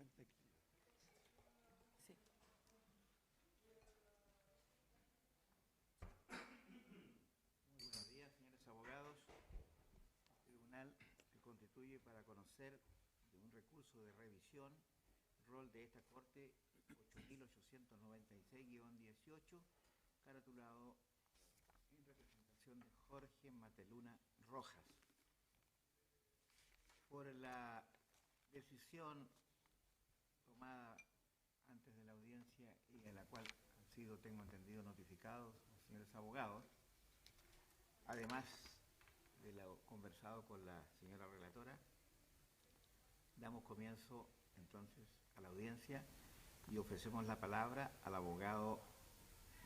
Buenos días, señores abogados. El tribunal se constituye para conocer de un recurso de revisión, rol de esta Corte 8896-18, caratulado en representación de Jorge Mateluna Rojas. Por la decisión tomada antes de la audiencia y en la cual han sido, tengo entendido, notificados los señores abogados, además de lo conversado con la señora relatora, damos comienzo entonces a la audiencia y ofrecemos la palabra al abogado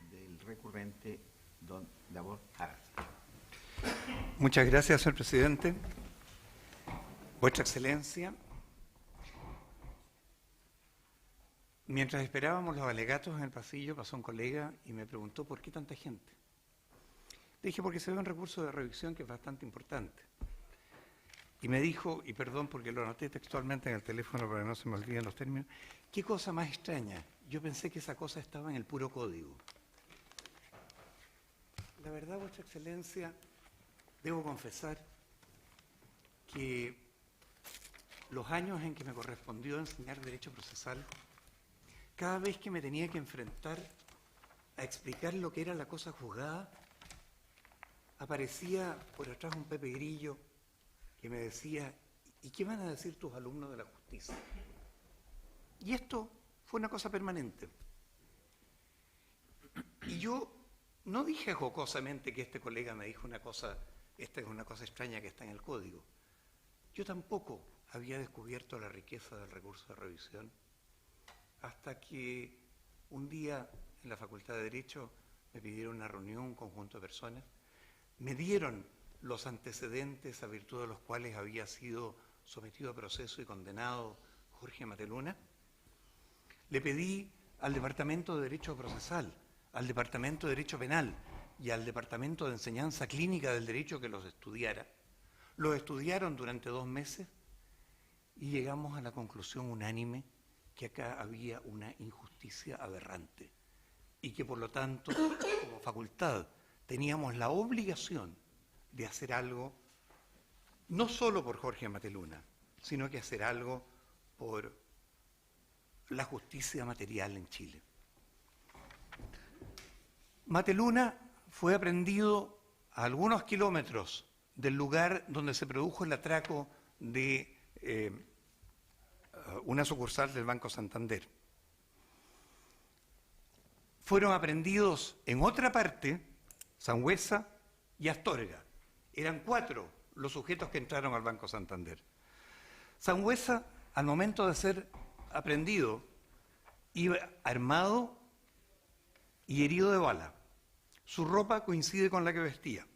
del recurrente, don Davor Aras. Muchas gracias, señor presidente. Vuestra Excelencia, mientras esperábamos los alegatos en el pasillo, pasó un colega y me preguntó ¿por qué tanta gente? Le dije porque se ve un recurso de revisión que es bastante importante. Y me dijo, y perdón porque lo anoté textualmente en el teléfono para que no se me olviden los términos, ¿qué cosa más extraña? Yo pensé que esa cosa estaba en el puro código. La verdad, Vuestra Excelencia, debo confesar que los años en que me correspondió enseñar Derecho Procesal, cada vez que me tenía que enfrentar a explicar lo que era la cosa juzgada, aparecía por atrás un Pepe Grillo que me decía, ¿y qué van a decir tus alumnos de la justicia? Y esto fue una cosa permanente. Y yo no dije jocosamente que este colega me dijo una cosa, esta es una cosa extraña que está en el código. Yo tampoco había descubierto la riqueza del recurso de revisión hasta que un día en la Facultad de Derecho me pidieron una reunión, un conjunto de personas, me dieron los antecedentes a virtud de los cuales había sido sometido a proceso y condenado Jorge Mateluna. Le pedí al Departamento de Derecho Procesal, al Departamento de Derecho Penal y al Departamento de Enseñanza Clínica del Derecho que los estudiara. Los estudiaron durante 2 meses y llegamos a la conclusión unánime que acá había una injusticia aberrante y que por lo tanto, como facultad, teníamos la obligación de hacer algo, no solo por Jorge Mateluna, sino que hacer algo por la justicia material en Chile. Mateluna fue aprehendido a algunos kilómetros del lugar donde se produjo el atraco de una sucursal del Banco Santander. Fueron aprehendidos en otra parte, Sangüesa y Astorga. Eran 4 los sujetos que entraron al Banco Santander. Sangüesa, al momento de ser aprehendido, iba armado y herido de bala. Su ropa coincide con la que vestía.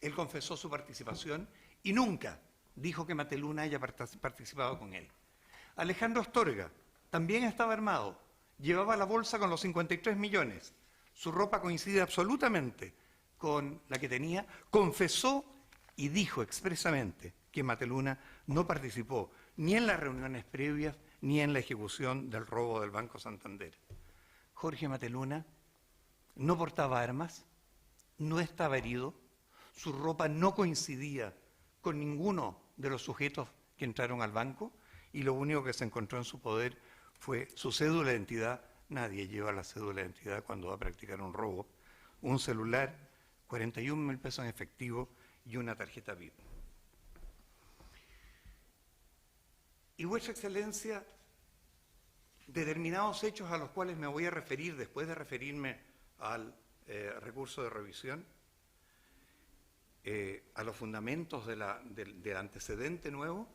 Él confesó su participación y nunca dijo que Mateluna haya participado con él. Alejandro Astorga también estaba armado, llevaba la bolsa con los 53 millones. Su ropa coincide absolutamente con la que tenía, confesó y dijo expresamente que Mateluna no participó ni en las reuniones previas ni en la ejecución del robo del Banco Santander. Jorge Mateluna no portaba armas, no estaba herido, su ropa no coincidía con ninguno de los sujetos que entraron al banco y lo único que se encontró en su poder fue su cédula de identidad. Nadie lleva la cédula de identidad cuando va a practicar un robo, un celular, 41.000 pesos en efectivo y una tarjeta VIP. Y Vuestra Excelencia, determinados hechos a los cuales me voy a referir después de referirme al recurso de revisión, a los fundamentos del antecedente nuevo,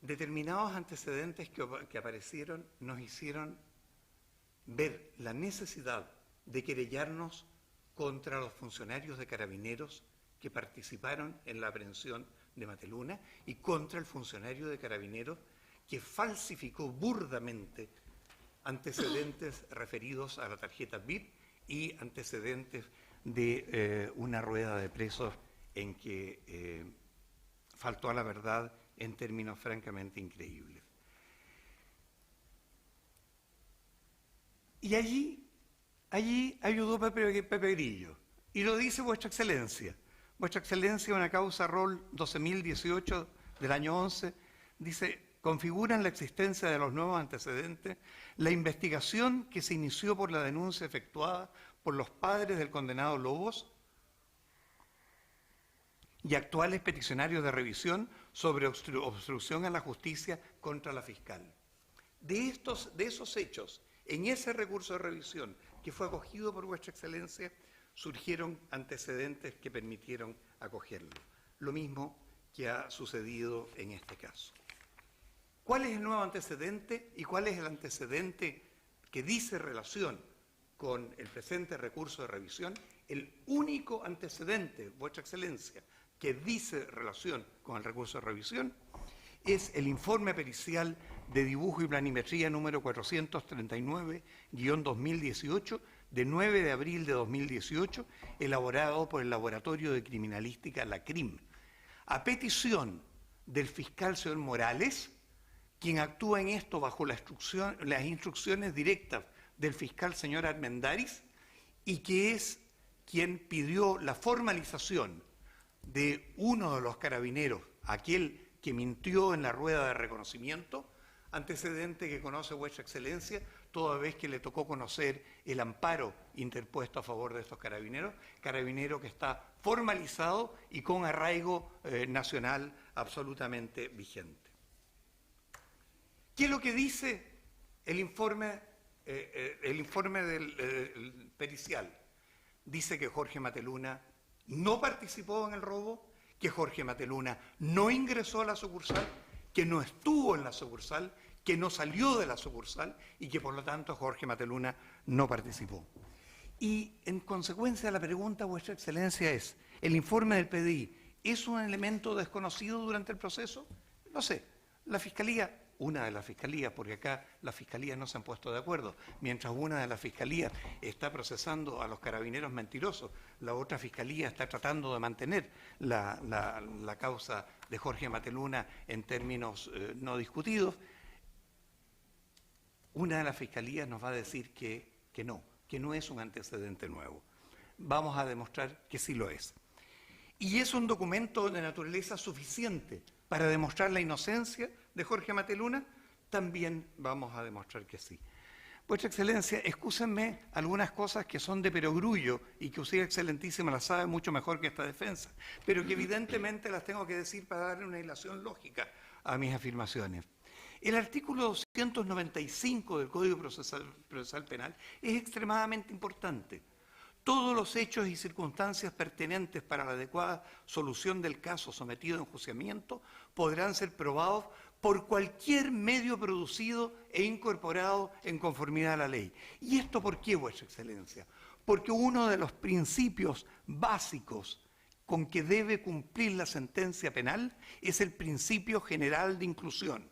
determinados antecedentes que aparecieron nos hicieron ver la necesidad de querellarnos contra los funcionarios de Carabineros que participaron en la aprehensión de Mateluna y contra el funcionario de Carabineros que falsificó burdamente antecedentes referidos a la tarjeta VIP y antecedentes de una rueda de presos en que faltó a la verdad en términos francamente increíbles. Y allí ayudó Pepe Grillo. Y lo dice Vuestra Excelencia. Vuestra Excelencia, una causa ROL 12.018 del año 11, dice, configuran la existencia de los nuevos antecedentes, la investigación que se inició por la denuncia efectuada por los padres del condenado Lobos y actuales peticionarios de revisión sobre obstrucción a la justicia contra la fiscal. De esos hechos, en ese recurso de revisión que fue acogido por Vuestra Excelencia, surgieron antecedentes que permitieron acogerlo. Lo mismo que ha sucedido en este caso. ¿Cuál es el nuevo antecedente y cuál es el antecedente que dice relación con el presente recurso de revisión? El único antecedente, Vuestra Excelencia, que dice relación con el recurso de revisión es el informe pericial de dibujo y planimetría número 439-2018 de 9 de abril de 2018, elaborado por el Laboratorio de Criminalística, la CRIM, a petición del fiscal señor Morales, quien actúa en esto bajo las instrucciones directas del fiscal señor Armendáriz, y que es quien pidió la formalización de uno de los carabineros, aquel que mintió en la rueda de reconocimiento, antecedente que conoce Vuestra Excelencia, toda vez que le tocó conocer el amparo interpuesto a favor de estos carabineros, carabinero que está formalizado y con arraigo nacional absolutamente vigente. ¿Qué es lo que dice el informe del pericial? Dice que Jorge Mateluna no participó en el robo, que Jorge Mateluna no ingresó a la sucursal, que no estuvo en la sucursal, que no salió de la sucursal y que por lo tanto Jorge Mateluna no participó. Y en consecuencia la pregunta, Vuestra Excelencia, es, ¿el informe del PDI es un elemento desconocido durante el proceso? No sé, la Fiscalía, una de las fiscalías, porque acá las fiscalías no se han puesto de acuerdo, mientras una de las fiscalías está procesando a los carabineros mentirosos, la otra fiscalía está tratando de mantener la causa de Jorge Mateluna en términos no discutidos. Una de las fiscalías nos va a decir que no es un antecedente nuevo. Vamos a demostrar que sí lo es. Y es un documento de naturaleza suficiente para demostrar la inocencia de Jorge Mateluna, también vamos a demostrar que sí. Vuestra Excelencia, excúsenme algunas cosas que son de perogrullo y que usted, Excelentísima, las sabe mucho mejor que esta defensa, pero que evidentemente las tengo que decir para darle una ilación lógica a mis afirmaciones. El artículo 295 del Código Procesal Penal es extremadamente importante. Todos los hechos y circunstancias pertinentes para la adecuada solución del caso sometido a enjuiciamiento podrán ser probados por cualquier medio producido e incorporado en conformidad a la ley. ¿Y esto por qué, Vuestra Excelencia? Porque uno de los principios básicos con que debe cumplir la sentencia penal es el principio general de inclusión.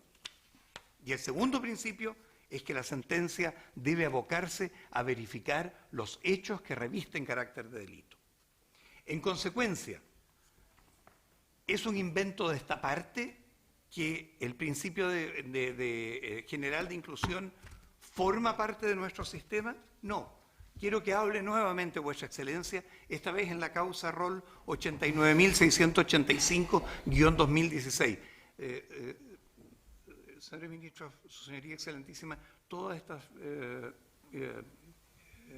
Y el segundo principio es que la sentencia debe abocarse a verificar los hechos que revisten carácter de delito. En consecuencia, ¿es un invento de esta parte que el principio general de inclusión forma parte de nuestro sistema? No. Quiero que hable nuevamente, Vuestra Excelencia, esta vez en la causa ROL 89.685-2016. Señor Ministro, Su Señoría Excelentísima, todas estas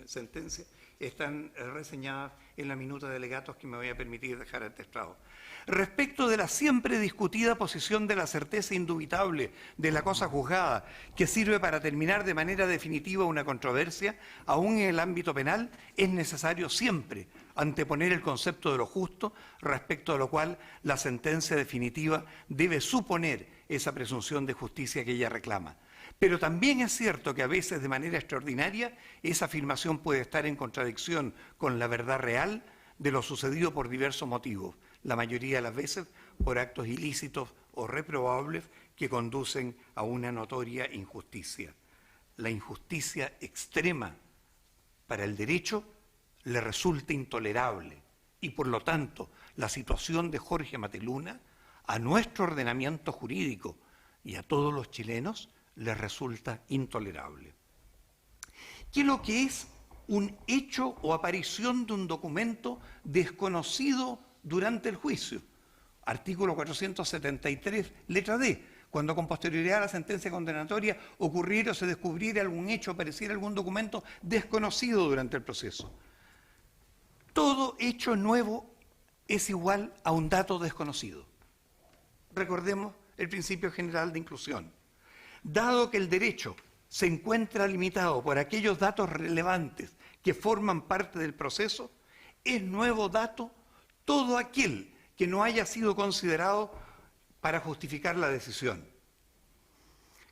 sentencias están reseñadas en la minuta de alegatos que me voy a permitir dejar atestado. Respecto de la siempre discutida posición de la certeza indubitable de la cosa juzgada, que sirve para terminar de manera definitiva una controversia, aún en el ámbito penal, es necesario siempre anteponer el concepto de lo justo, respecto a lo cual la sentencia definitiva debe suponer esa presunción de justicia que ella reclama. Pero también es cierto que a veces, de manera extraordinaria, esa afirmación puede estar en contradicción con la verdad real de lo sucedido por diversos motivos, la mayoría de las veces por actos ilícitos o reprobables que conducen a una notoria injusticia. La injusticia extrema para el derecho le resulta intolerable y, por lo tanto, la situación de Jorge Mateluna a nuestro ordenamiento jurídico y a todos los chilenos les resulta intolerable. ¿Qué es lo que es un hecho o aparición de un documento desconocido durante el juicio? Artículo 473, letra D. Cuando con posterioridad a la sentencia condenatoria ocurriera o se descubriera algún hecho, apareciera algún documento desconocido durante el proceso. Todo hecho nuevo es igual a un dato desconocido. Recordemos el principio general de inclusión. Dado que el derecho se encuentra limitado por aquellos datos relevantes que forman parte del proceso, es nuevo dato todo aquel que no haya sido considerado para justificar la decisión.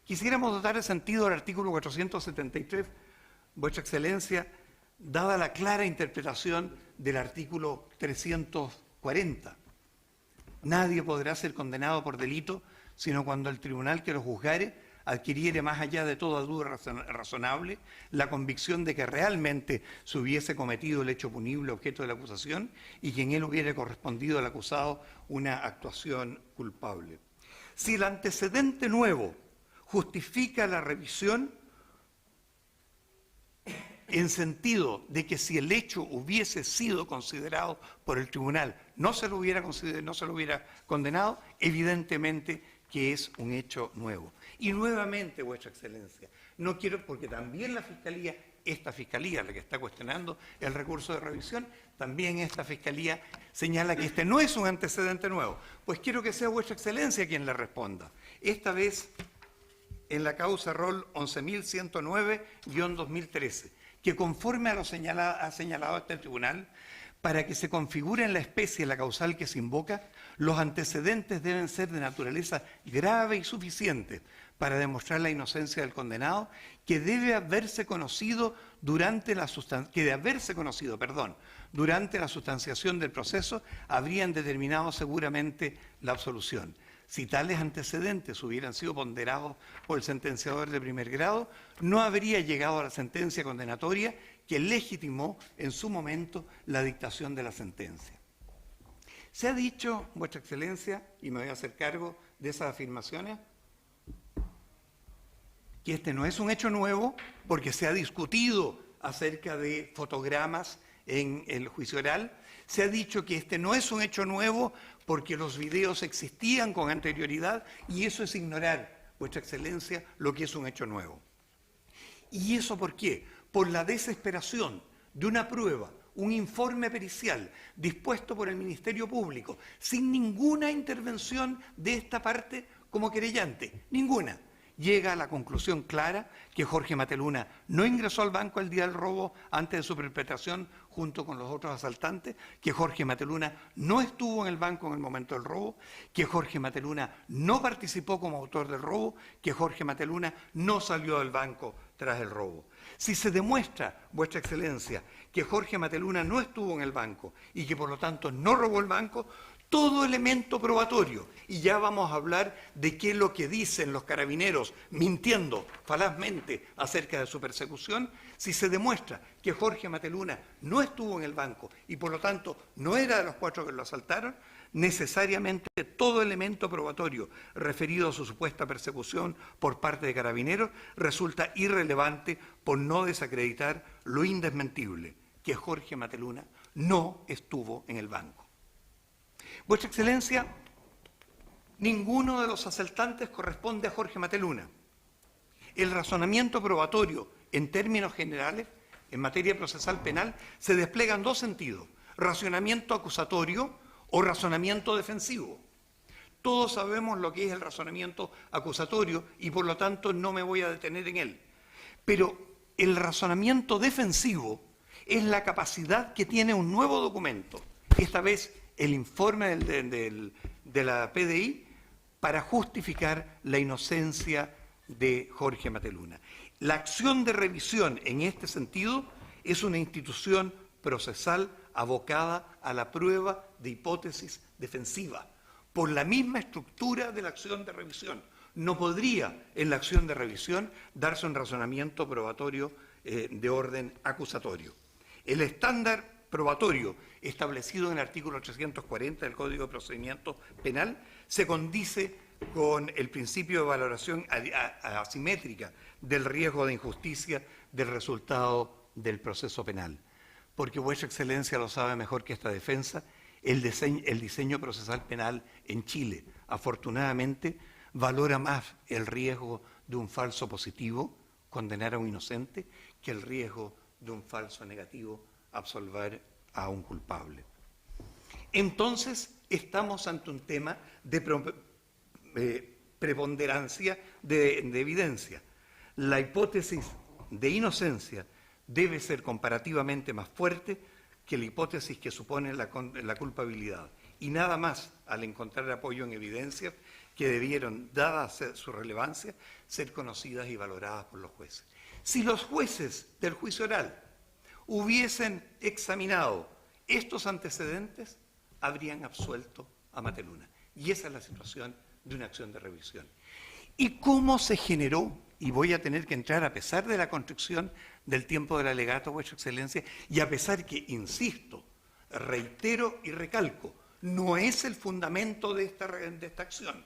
Quisiéramos dotar de sentido al artículo 473, Vuestra Excelencia, dada la clara interpretación del artículo 340. Nadie podrá ser condenado por delito, sino cuando el tribunal que lo juzgare adquiriere, más allá de toda duda razonable, la convicción de que realmente se hubiese cometido el hecho punible objeto de la acusación y que en él hubiera correspondido al acusado una actuación culpable. Si el antecedente nuevo justifica la revisión, en sentido de que si el hecho hubiese sido considerado por el tribunal, no se lo hubiera condenado, evidentemente que es un hecho nuevo. Y nuevamente, Vuestra Excelencia, no quiero, porque también la Fiscalía, esta Fiscalía, la que está cuestionando el recurso de revisión, también esta Fiscalía señala que este no es un antecedente nuevo. Pues quiero que sea Vuestra Excelencia quien le responda. Esta vez en la causa rol 11.109-2013, que conforme a lo ha señalado este tribunal, para que se configure en la especie la causal que se invoca, los antecedentes deben ser de naturaleza grave y suficiente para demostrar la inocencia del condenado, que debe haberse conocido durante la sustanciación del proceso, habrían determinado seguramente la absolución. Si tales antecedentes hubieran sido ponderados por el sentenciador de primer grado, no habría llegado a la sentencia condenatoria que legitimó en su momento la dictación de la sentencia. Se ha dicho, Vuestra Excelencia, y me voy a hacer cargo de esas afirmaciones, que este no es un hecho nuevo porque se ha discutido acerca de fotogramas en el juicio oral. Se ha dicho que este no es un hecho nuevo porque los videos existían con anterioridad y eso es ignorar, Vuestra Excelencia, lo que es un hecho nuevo. ¿Y eso por qué? Por la desesperación de una prueba, un informe pericial dispuesto por el Ministerio Público, sin ninguna intervención de esta parte como querellante, ninguna. Llega a la conclusión clara que Jorge Mateluna no ingresó al banco el día del robo antes de su perpetración junto con los otros asaltantes, que Jorge Mateluna no estuvo en el banco en el momento del robo, que Jorge Mateluna no participó como autor del robo, que Jorge Mateluna no salió del banco tras el robo. Si se demuestra, Vuestra Excelencia, que Jorge Mateluna no estuvo en el banco y que por lo tanto no robó el banco, todo elemento probatorio, y ya vamos a hablar de qué es lo que dicen los carabineros mintiendo falazmente acerca de su persecución, si se demuestra que Jorge Mateluna no estuvo en el banco y por lo tanto no era de los 4 que lo asaltaron, necesariamente todo elemento probatorio referido a su supuesta persecución por parte de carabineros resulta irrelevante por no desacreditar lo indesmentible, que Jorge Mateluna no estuvo en el banco. Vuestra Excelencia, ninguno de los asaltantes corresponde a Jorge Mateluna. El razonamiento probatorio, en términos generales, en materia procesal penal, se despliega en dos sentidos: razonamiento acusatorio o razonamiento defensivo. Todos sabemos lo que es el razonamiento acusatorio y por lo tanto no me voy a detener en él. Pero el razonamiento defensivo es la capacidad que tiene un nuevo documento, esta vez el informe de la PDI, para justificar la inocencia de Jorge Mateluna. La acción de revisión en este sentido es una institución procesal abocada a la prueba de hipótesis defensiva, por la misma estructura de la acción de revisión. No podría en la acción de revisión darse un razonamiento probatorio de orden acusatorio. El estándar probatorio establecido en el artículo 340 del Código de Procedimiento Penal se condice con el principio de valoración asimétrica del riesgo de injusticia del resultado del proceso penal. Porque Vuestra Excelencia lo sabe mejor que esta defensa, el diseño procesal penal en Chile, afortunadamente, valora más el riesgo de un falso positivo, condenar a un inocente, que el riesgo de un falso negativo, absolver a un culpable. Entonces, estamos ante un tema de preponderancia de evidencia. La hipótesis de inocencia debe ser comparativamente más fuerte que la hipótesis que supone la culpabilidad. Y nada más, al encontrar apoyo en evidencias que debieron, dada su relevancia, ser conocidas y valoradas por los jueces. Si los jueces del juicio oral hubiesen examinado estos antecedentes, habrían absuelto a Mateluna. Y esa es la situación de una acción de revisión. ¿Y cómo se generó? Y voy a tener que entrar, a pesar de la construcción del tiempo del alegato, Vuestra Excelencia, y a pesar que, insisto, reitero y recalco, no es el fundamento de esta acción,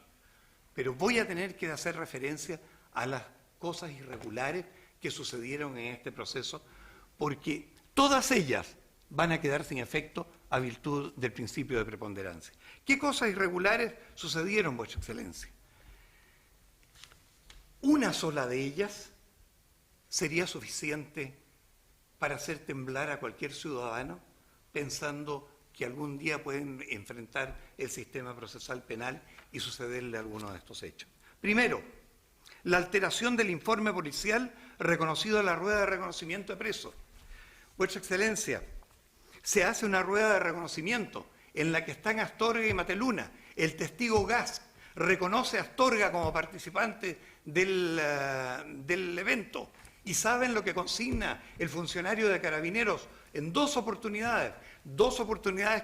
pero voy a tener que hacer referencia a las cosas irregulares que sucedieron en este proceso, porque todas ellas van a quedar sin efecto a virtud del principio de preponderancia. ¿Qué cosas irregulares sucedieron, Vuestra Excelencia? Una sola de ellas sería suficiente para hacer temblar a cualquier ciudadano pensando que algún día pueden enfrentar el sistema procesal penal y sucederle alguno de estos hechos. Primero, la alteración del informe policial reconocido en la rueda de reconocimiento de presos. Vuestra Excelencia, se hace una rueda de reconocimiento en la que están Astorga y Mateluna. El testigo Gas reconoce a Astorga como participante del evento. ¿Y saben lo que consigna el funcionario de Carabineros en dos oportunidades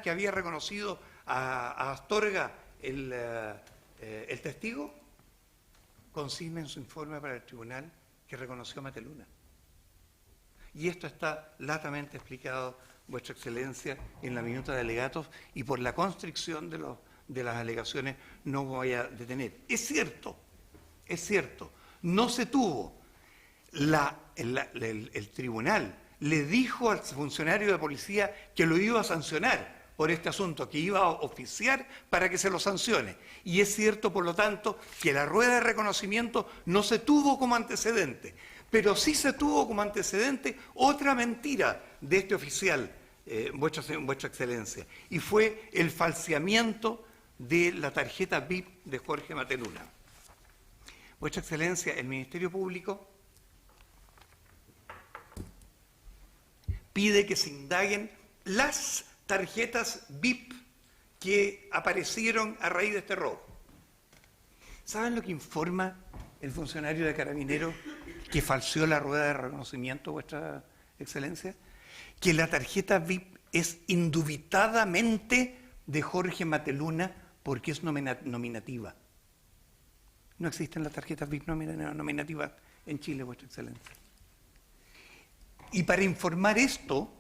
que había reconocido a Astorga el testigo? Consigna en su informe para el tribunal que reconoció a Mateluna. Y esto está latamente explicado, Vuestra Excelencia, en la minuta de alegatos, y por la constricción de las alegaciones no voy a detener. Es cierto, no se tuvo. El tribunal le dijo al funcionario de policía que lo iba a sancionar por este asunto, que iba a oficiar para que se lo sancione. Y es cierto, por lo tanto, que la rueda de reconocimiento no se tuvo como antecedente, pero sí se tuvo como antecedente otra mentira de este oficial, Vuestra Excelencia, y fue el falseamiento de la tarjeta VIP de Jorge Mateluna. Vuestra Excelencia, el Ministerio Público pide que se indaguen las tarjetas VIP que aparecieron a raíz de este robo. ¿Saben lo que informa el funcionario de Carabineros que falseó la rueda de reconocimiento, Vuestra Excelencia? Que la tarjeta VIP es indubitadamente de Jorge Mateluna porque es nominativa. No existen las tarjetas VIP nominativas en Chile, Vuestra Excelencia. Y para informar esto,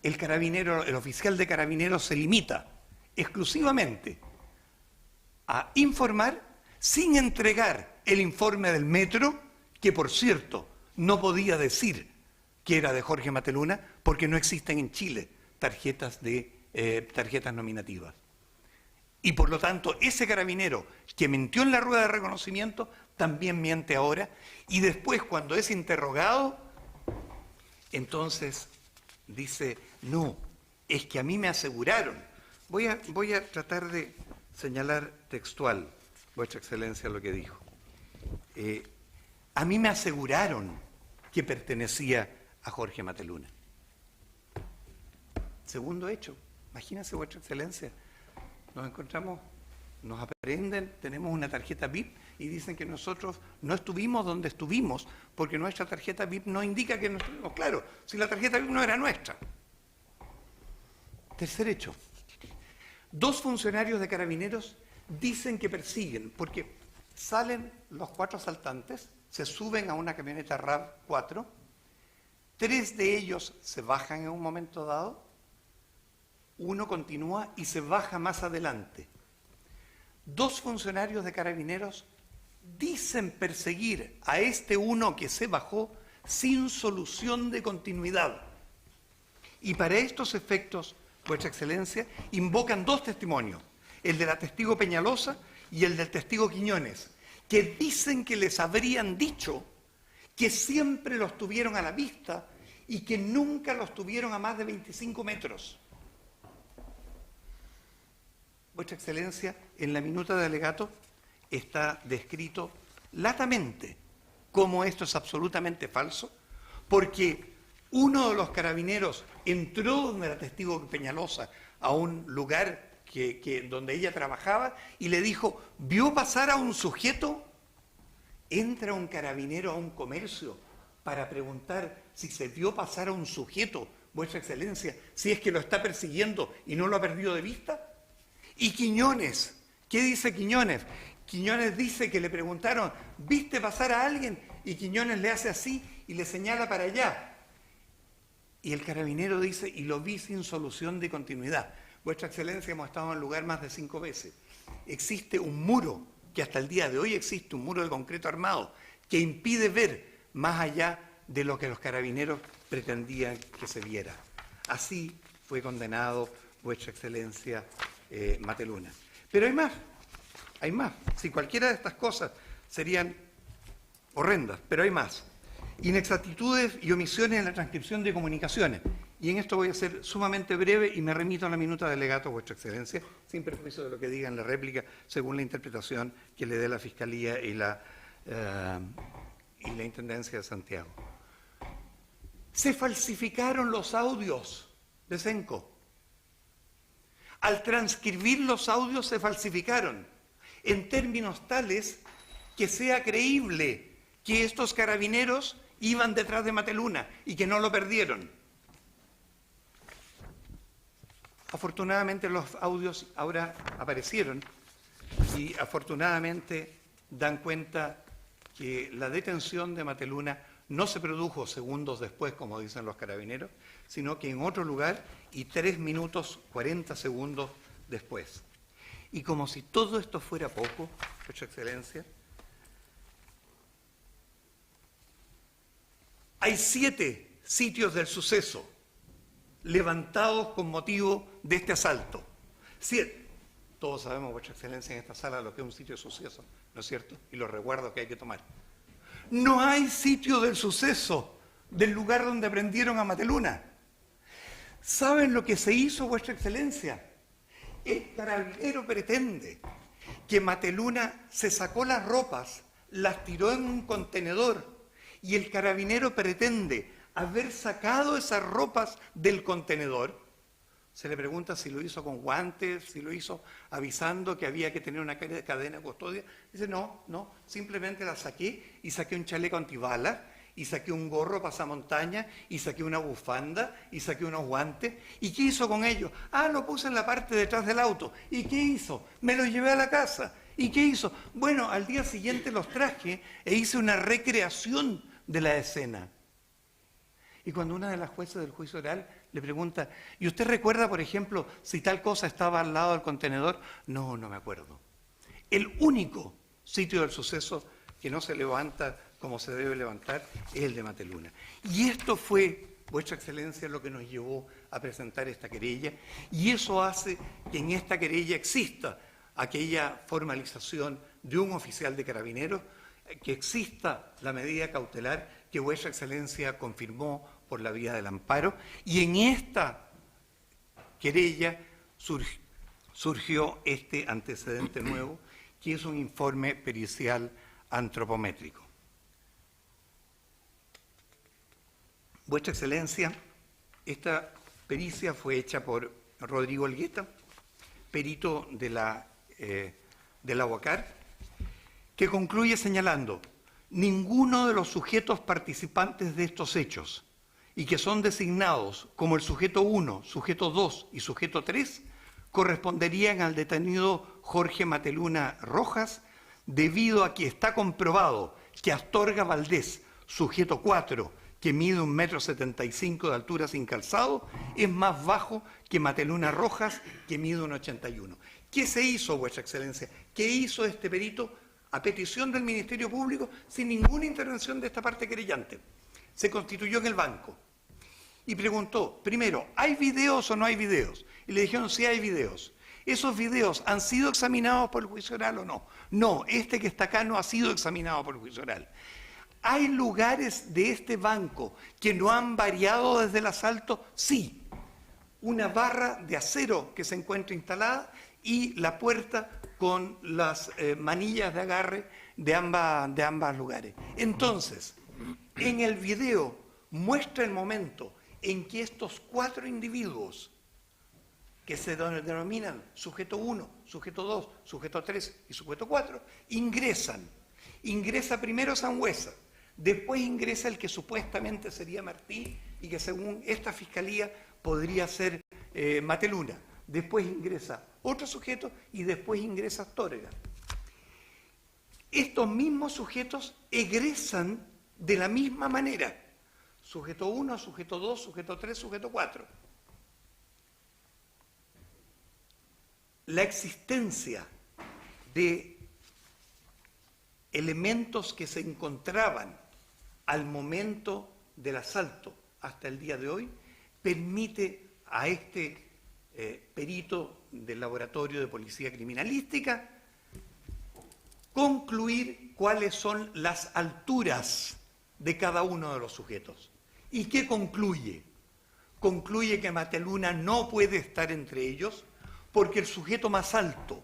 el oficial de Carabineros se limita exclusivamente a informar sin entregar el informe del metro, que por cierto no podía decir que era de Jorge Mateluna porque no existen en Chile tarjetas nominativas. Y por lo tanto, ese carabinero que mintió en la rueda de reconocimiento también miente ahora, y después, cuando es interrogado, entonces dice, no, es que a mí me aseguraron. Voy a tratar de señalar textual, Vuestra Excelencia, lo que dijo. A mí me aseguraron que pertenecía a Jorge Mateluna. Segundo hecho, imagínense, Vuestra Excelencia, nos aprenden, tenemos una tarjeta VIP y dicen que nosotros no estuvimos donde estuvimos porque nuestra tarjeta VIP no indica que no estuvimos. Claro, si la tarjeta VIP no era nuestra. Tercer hecho, dos funcionarios de Carabineros dicen que persiguen porque salen los 4 asaltantes, se suben a una camioneta RAV4, 3 de ellos se bajan en un momento dado, uno continúa y se baja más adelante. 2 funcionarios de Carabineros dicen perseguir a este uno que se bajó sin solución de continuidad. Y para estos efectos, Vuestra Excelencia, invocan 2 testimonios, el de la testigo Peñalosa y el del testigo Quiñones, que dicen que les habrían dicho que siempre los tuvieron a la vista y que nunca los tuvieron a más de 25 metros. Vuestra Excelencia, en la minuta de alegato está descrito latamente cómo esto es absolutamente falso, porque uno de los carabineros entró donde la testigo Peñalosa, a un lugar donde ella trabajaba, y le dijo, ¿vio pasar a un sujeto? Entra un carabinero a un comercio para preguntar si se vio pasar a un sujeto, Vuestra Excelencia, si es que lo está persiguiendo y no lo ha perdido de vista. Y Quiñones, ¿qué dice Quiñones? Quiñones dice que le preguntaron, ¿viste pasar a alguien? Y Quiñones le hace así y le señala para allá. Y el carabinero dice, y lo vi sin solución de continuidad. Vuestra Excelencia, hemos estado en el lugar más de 5 veces. Existe un muro, que hasta el día de hoy existe, un muro de concreto armado, que impide ver más allá de lo que los carabineros pretendían que se viera. Así fue condenado Vuestra Excelencia Mateluna. Pero hay más. Si cualquiera de estas cosas serían horrendas, pero hay más. Inexactitudes y omisiones en la transcripción de comunicaciones. Y en esto voy a ser sumamente breve y me remito a la minuta de alegato, Vuestra Excelencia, sin perjuicio de lo que diga en la réplica, según la interpretación que le dé la Fiscalía y la Intendencia de Santiago. Se falsificaron los audios de Senco. Al transcribir los audios se falsificaron en términos tales que sea creíble que estos carabineros iban detrás de Mateluna y que no lo perdieron. Afortunadamente los audios ahora aparecieron y afortunadamente dan cuenta que la detención de Mateluna no se produjo segundos después, como dicen los carabineros, sino que en otro lugar y 3 minutos 40 segundos después. Y como si todo esto fuera poco, Vuestra Excelencia, hay 7 sitios del suceso levantados con motivo de este asalto. 7. Todos sabemos, Vuestra Excelencia, en esta sala lo que es un sitio de suceso, ¿no es cierto? Y los resguardos que hay que tomar. No hay sitio del suceso del lugar donde prendieron a Mateluna. ¿Saben lo que se hizo, Vuestra Excelencia? El carabinero pretende que Mateluna se sacó las ropas, las tiró en un contenedor y el carabinero pretende haber sacado esas ropas del contenedor. Se le pregunta si lo hizo con guantes, si lo hizo avisando que había que tener una cadena de custodia. Dice, no, simplemente la saqué y saqué un chaleco antibalas y saqué un gorro pasamontaña y saqué una bufanda y saqué unos guantes. ¿Y qué hizo con ellos? Lo puse en la parte de atrás del auto. ¿Y qué hizo? Me los llevé a la casa. ¿Y qué hizo? Bueno, al día siguiente los traje e hice una recreación de la escena. Y cuando una de las jueces del juicio oral le pregunta, ¿y usted recuerda, por ejemplo, si tal cosa estaba al lado del contenedor? No me acuerdo. El único sitio del suceso que no se levanta como se debe levantar es el de Mateluna. Y esto fue, Vuestra Excelencia, lo que nos llevó a presentar esta querella, y eso hace que en esta querella exista aquella formalización de un oficial de carabineros, que exista la medida cautelar que Vuestra Excelencia confirmó por la vía del amparo, y en esta querella surgió este antecedente nuevo, que es un informe pericial antropométrico. Vuestra Excelencia, esta pericia fue hecha por Rodrigo Elgueta, perito de la UACAR, que concluye señalando: ninguno de los sujetos participantes de estos hechos y que son designados como el sujeto 1, sujeto 2 y sujeto 3 corresponderían al detenido Jorge Mateluna Rojas, debido a que está comprobado que Astorga Valdés, sujeto 4, que mide 1,75 m de altura sin calzado, es más bajo que Mateluna Rojas, que mide 1,81 m. ¿Qué se hizo, Vuestra Excelencia? ¿Qué hizo este perito a petición del Ministerio Público sin ninguna intervención de esta parte querellante? Se constituyó en el banco y preguntó, primero, ¿hay videos o no hay videos? Y le dijeron, sí hay videos. ¿Esos videos han sido examinados por el juicio oral o no? No, este que está acá no ha sido examinado por el juicio oral. ¿Hay lugares de este banco que no han variado desde el asalto? Sí. Una barra de acero que se encuentra instalada y la puerta con las manillas de agarre de ambos lugares. Entonces, en el video muestra el momento en que estos 4 individuos, que se denominan sujeto 1, sujeto 2, sujeto 3 y sujeto 4, ingresan. Ingresa primero Sangüesa, después ingresa el que supuestamente sería Martí y que según esta fiscalía podría ser Mateluna. Después ingresa otro sujeto y después ingresa Astorga. Estos mismos sujetos egresan de la misma manera. Sujeto 1, sujeto 2, sujeto 3, sujeto 4. La existencia de elementos que se encontraban al momento del asalto hasta el día de hoy permite a este perito del Laboratorio de Policía Criminalística concluir cuáles son las alturas de cada uno de los sujetos. ¿Y qué concluye? Concluye que Mateluna no puede estar entre ellos porque el sujeto más alto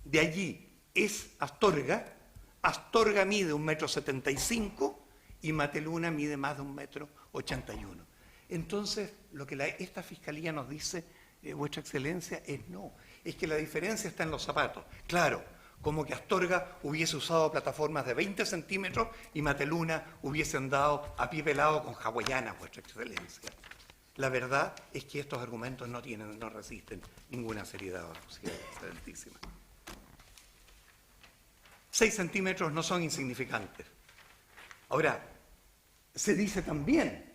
de allí es Astorga. Astorga mide 1,75 m y Mateluna mide más de 1,81 m. Entonces, lo que esta fiscalía nos dice, Vuestra Excelencia, es no. Es que la diferencia está en los zapatos. Claro, como que Astorga hubiese usado plataformas de 20 centímetros y Mateluna hubiese andado a pie pelado con hawaianas, Vuestra Excelencia. La verdad es que estos argumentos no resisten ninguna seriedad, Excelentísima. 6 centímetros no son insignificantes. Ahora, se dice también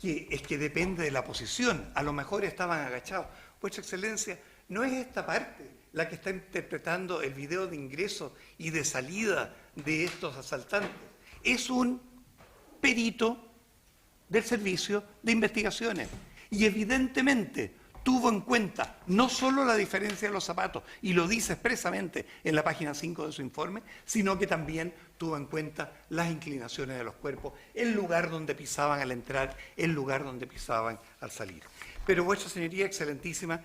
que es que depende de la posición. A lo mejor estaban agachados. Vuestra Excelencia, no es esta parte la que está interpretando el video de ingreso y de salida de estos asaltantes. Es un perito del Servicio de Investigaciones y evidentemente tuvo en cuenta no solo la diferencia de los zapatos, y lo dice expresamente en la página 5 de su informe, sino que también tuvo en cuenta las inclinaciones de los cuerpos, el lugar donde pisaban al entrar, el lugar donde pisaban al salir. Pero, Vuestra Señoría Excelentísima,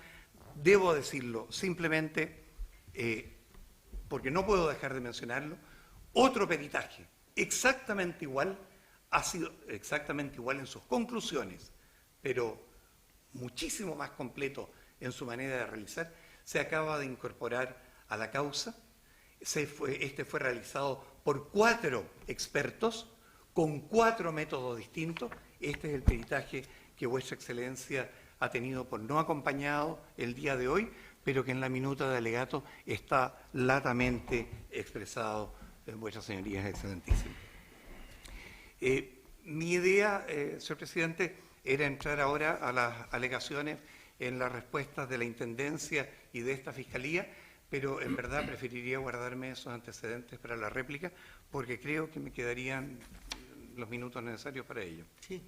debo decirlo simplemente, porque no puedo dejar de mencionarlo, otro peritaje exactamente igual, ha sido exactamente igual en sus conclusiones, pero muchísimo más completo en su manera de realizar, se acaba de incorporar a la causa. Este fue realizado por 4 expertos con 4 métodos distintos. Este es el peritaje que Vuestra Excelencia ha tenido por no acompañado el día de hoy, pero que en la minuta de alegato está latamente expresado en Vuestras Señorías Excelentísimas. Mi idea, señor presidente, era entrar ahora a las alegaciones en las respuestas de la Intendencia y de esta Fiscalía, pero en verdad preferiría guardarme esos antecedentes para la réplica, porque creo que me quedarían los minutos necesarios para ello. Sí.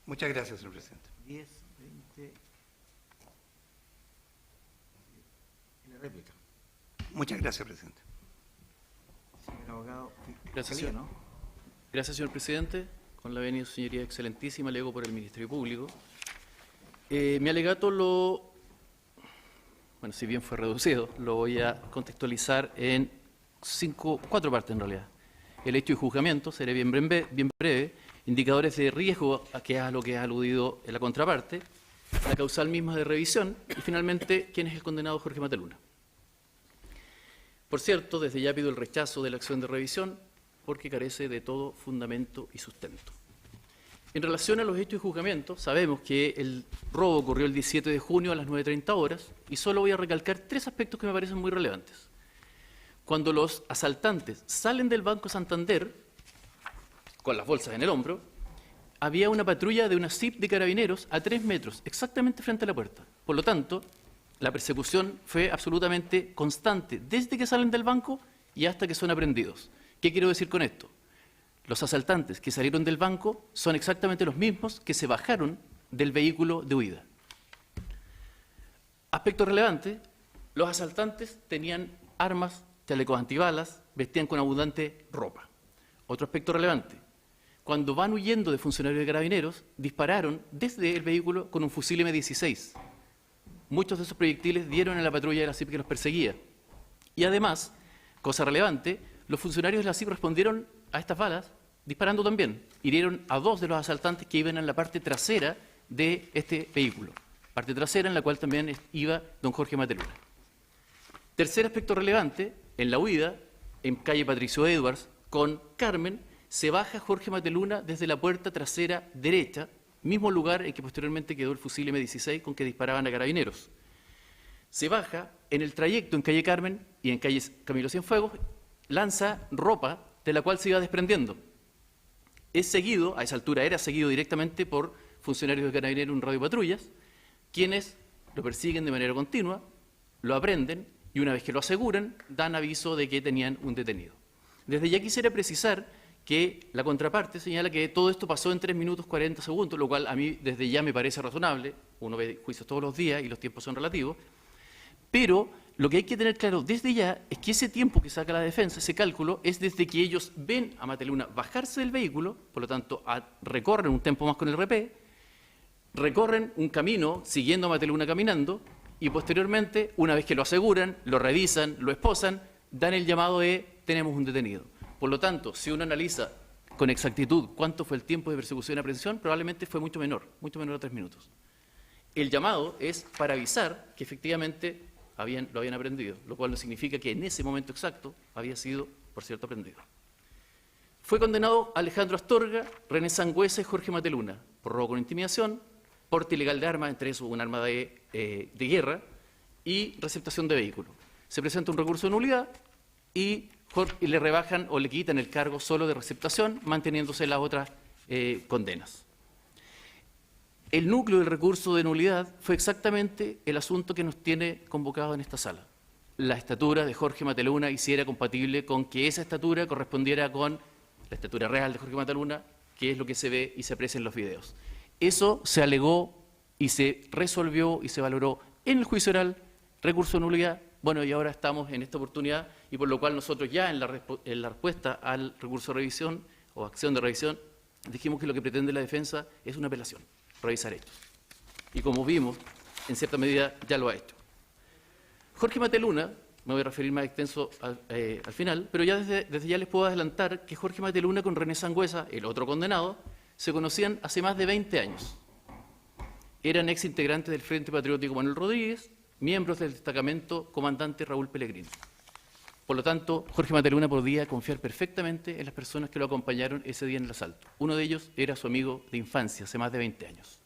Muchas gracias, señor presidente. 10, 20. Y la réplica. Muchas gracias, presidente. Señor abogado. Gracias, Fiscalía, señor. ¿no? Gracias, señor presidente. Con la venia de su señoría excelentísima, alego por el Ministerio Público. Mi alegato bueno, si bien fue reducido, lo voy a contextualizar en 4 partes en realidad. El hecho y juzgamiento, seré bien breve, indicadores de riesgo, que es a lo que ha aludido en la contraparte, la causal misma de revisión y finalmente quién es el condenado Jorge Mateluna. Por cierto, desde ya pido el rechazo de la acción de revisión porque carece de todo fundamento y sustento. En relación a los hechos y juzgamientos, sabemos que el robo ocurrió el 17 de junio a las 9:30 horas y solo voy a recalcar 3 aspectos que me parecen muy relevantes. Cuando los asaltantes salen del Banco Santander, con las bolsas en el hombro, había una patrulla de una SIP de carabineros a 3 metros, exactamente frente a la puerta. Por lo tanto, la persecución fue absolutamente constante, desde que salen del banco y hasta que son aprehendidos. ¿Qué quiero decir con esto? Los asaltantes que salieron del banco son exactamente los mismos que se bajaron del vehículo de huida. Aspecto relevante, los asaltantes tenían armas, chalecos antibalas, vestían con abundante ropa. Otro aspecto relevante, cuando van huyendo de funcionarios de Carabineros, dispararon desde el vehículo con un fusil M16. Muchos de esos proyectiles dieron a la patrulla de la CIP que los perseguía. Y además, cosa relevante, los funcionarios de la CIP respondieron a estas balas disparando también. Hirieron a 2 de los asaltantes que iban en la parte trasera de este vehículo. Parte trasera en la cual también iba don Jorge Mateluna. Tercer aspecto relevante, en la huida, en calle Patricio Edwards, con Carmen, se baja Jorge Mateluna desde la puerta trasera derecha, mismo lugar en que posteriormente quedó el fusil M16 con que disparaban a Carabineros. Se baja en el trayecto en calle Carmen y en calle Camilo Cienfuegos, lanza ropa de la cual se iba desprendiendo. Es seguido, a esa altura era seguido directamente por funcionarios de Carabineros en radiopatrullas, quienes lo persiguen de manera continua, lo aprenden y una vez que lo aseguran, dan aviso de que tenían un detenido. Desde ya quisiera precisar que la contraparte señala que todo esto pasó en 3 minutos 40 segundos, lo cual a mí desde ya me parece razonable. Uno ve juicios todos los días y los tiempos son relativos. Pero lo que hay que tener claro desde ya es que ese tiempo que saca la defensa, ese cálculo, es desde que ellos ven a Mateluna bajarse del vehículo, por lo tanto recorren un tiempo más con el RP, recorren un camino siguiendo a Mateluna caminando y posteriormente, una vez que lo aseguran, lo revisan, lo esposan, dan el llamado de tenemos un detenido. Por lo tanto, si uno analiza con exactitud cuánto fue el tiempo de persecución y aprehensión, probablemente fue mucho menor a 3 minutos. El llamado es para avisar que efectivamente lo habían aprendido, lo cual no significa que en ese momento exacto había sido, por cierto, aprendido. Fue condenado Alejandro Astorga, René Sangüesa y Jorge Mateluna por robo con intimidación, porte ilegal de armas, entre eso un arma de guerra, y receptación de vehículo. Se presenta un recurso de nulidad y le rebajan o le quitan el cargo solo de receptación, manteniéndose las otras condenas. El núcleo del recurso de nulidad fue exactamente el asunto que nos tiene convocado en esta sala. La estatura de Jorge Mateluna y si era compatible con que esa estatura correspondiera con la estatura real de Jorge Mateluna, que es lo que se ve y se aprecia en los videos. Eso se alegó y se resolvió y se valoró en el juicio oral, recurso de nulidad. Bueno, y ahora estamos en esta oportunidad y por lo cual nosotros ya en la respuesta al recurso de revisión o acción de revisión dijimos que lo que pretende la defensa es una apelación, revisar hechos. Y como vimos, en cierta medida ya lo ha hecho. Jorge Mateluna, me voy a referir más extenso al final, pero ya desde ya les puedo adelantar que Jorge Mateluna con René Sangüesa, el otro condenado, se conocían hace más de 20 años. Eran ex integrantes del Frente Patriótico Manuel Rodríguez, miembros del destacamento comandante Raúl Pellegrino. Por lo tanto, Jorge Mateluna podía confiar perfectamente en las personas que lo acompañaron ese día en el asalto. Uno de ellos era su amigo de infancia, hace más de 20 años.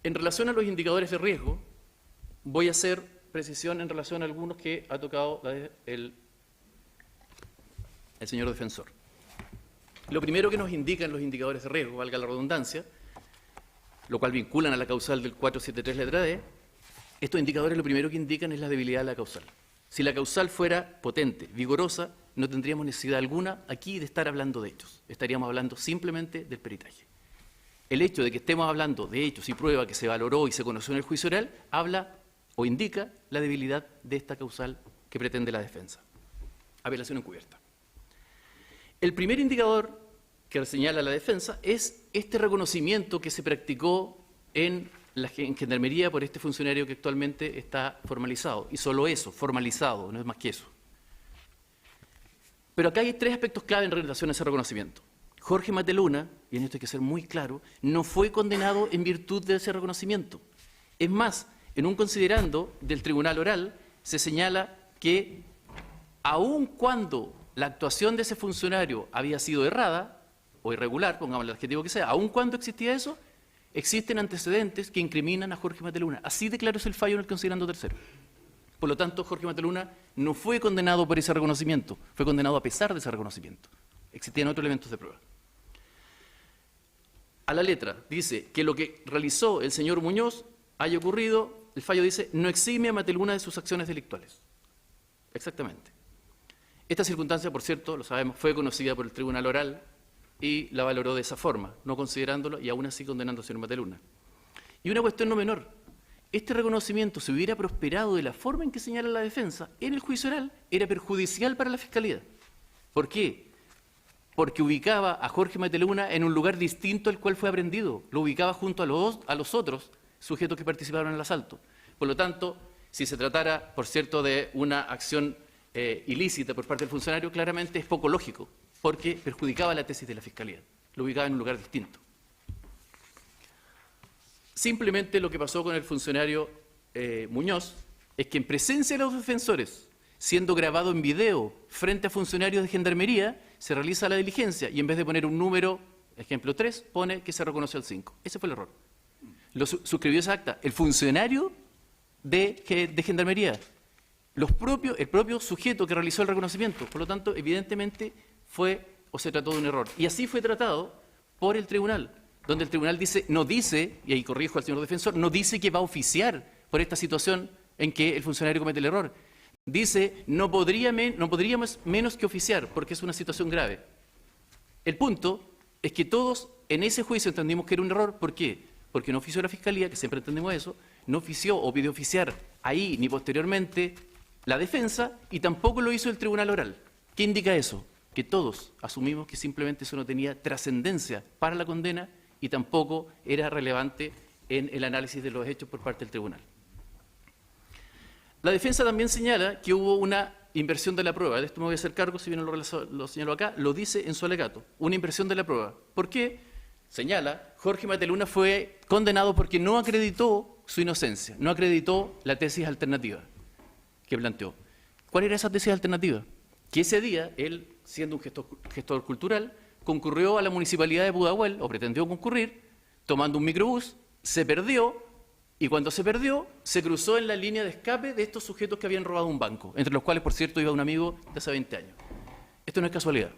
En relación a los indicadores de riesgo, voy a hacer precisión en relación a algunos que ha tocado el señor defensor. Lo primero que nos indican los indicadores de riesgo, valga la redundancia, lo cual vinculan a la causal del 473 letra D, estos indicadores lo primero que indican es la debilidad de la causal. Si la causal fuera potente, vigorosa, no tendríamos necesidad alguna aquí de estar hablando de hechos. Estaríamos hablando simplemente del peritaje. El hecho de que estemos hablando de hechos y prueba que se valoró y se conoció en el juicio oral, habla o indica la debilidad de esta causal que pretende la defensa. Apelación encubierta. El primer indicador que señala la defensa es este reconocimiento que se practicó en Gendarmería por este funcionario que actualmente está formalizado. Y solo eso, formalizado, no es más que eso. Pero acá hay 3 aspectos clave en relación a ese reconocimiento. Jorge Mateluna, y en esto hay que ser muy claro, no fue condenado en virtud de ese reconocimiento. Es más, en un considerando del tribunal oral se señala que aun cuando la actuación de ese funcionario había sido errada o irregular, pongamos el adjetivo que sea, aun cuando existía eso, existen antecedentes que incriminan a Jorge Mateluna. Así declaró el fallo en el considerando tercero. Por lo tanto, Jorge Mateluna no fue condenado por ese reconocimiento, fue condenado a pesar de ese reconocimiento. Existían otros elementos de prueba. A la letra dice que lo que realizó el señor Muñoz haya ocurrido, el fallo dice, no exime a Mateluna de sus acciones delictuales. Exactamente. Esta circunstancia, por cierto, lo sabemos, fue conocida por el Tribunal Oral y la valoró de esa forma, no considerándolo y aún así condenando al señor Mateluna. Y una cuestión no menor, este reconocimiento, si hubiera prosperado de la forma en que señala la defensa, en el juicio oral, era perjudicial para la Fiscalía. ¿Por qué? Porque ubicaba a Jorge Mateluna en un lugar distinto al cual fue aprehendido. Lo ubicaba junto a los otros sujetos que participaron en el asalto. Por lo tanto, si se tratara, por cierto, de una acción ilícita por parte del funcionario, claramente es poco lógico, porque perjudicaba la tesis de la Fiscalía. Lo ubicaba en un lugar distinto. Simplemente lo que pasó con el funcionario Muñoz es que en presencia de los defensores, siendo grabado en video frente a funcionarios de Gendarmería, se realiza la diligencia y en vez de poner un número, ejemplo 3, pone que se reconoció el 5. Ese fue el error. Lo suscribió esa acta el funcionario de Gendarmería, el propio sujeto que realizó el reconocimiento. Por lo tanto, evidentemente fue o se trató de un error. Y así fue tratado por el tribunal, donde el tribunal dice, no dice, y ahí corrijo al señor defensor, no dice que va a oficiar por esta situación en que el funcionario comete el error. Dice, no podríamos menos que oficiar, porque es una situación grave. El punto es que todos en ese juicio entendimos que era un error. ¿Por qué? Porque no ofició la Fiscalía, que siempre entendemos eso, no ofició o pidió oficiar ahí ni posteriormente la defensa y tampoco lo hizo el Tribunal Oral. ¿Qué indica eso? Que todos asumimos que simplemente eso no tenía trascendencia para la condena y tampoco era relevante en el análisis de los hechos por parte del tribunal. La defensa también señala que hubo una inversión de la prueba. De esto me voy a hacer cargo, si bien lo señalo acá, lo dice en su alegato, una inversión de la prueba. ¿Por qué? Señala, Jorge Mateluna fue condenado porque no acreditó su inocencia, no acreditó la tesis alternativa que planteó. ¿Cuál era esa tesis alternativa? Que ese día, él, siendo un gestor cultural, concurrió a la municipalidad de Pudahuel, o pretendió concurrir, tomando un microbús, se perdió, y cuando se perdió, se cruzó en la línea de escape de estos sujetos que habían robado un banco, entre los cuales, por cierto, iba un amigo de hace 20 años. Esto no es casualidad.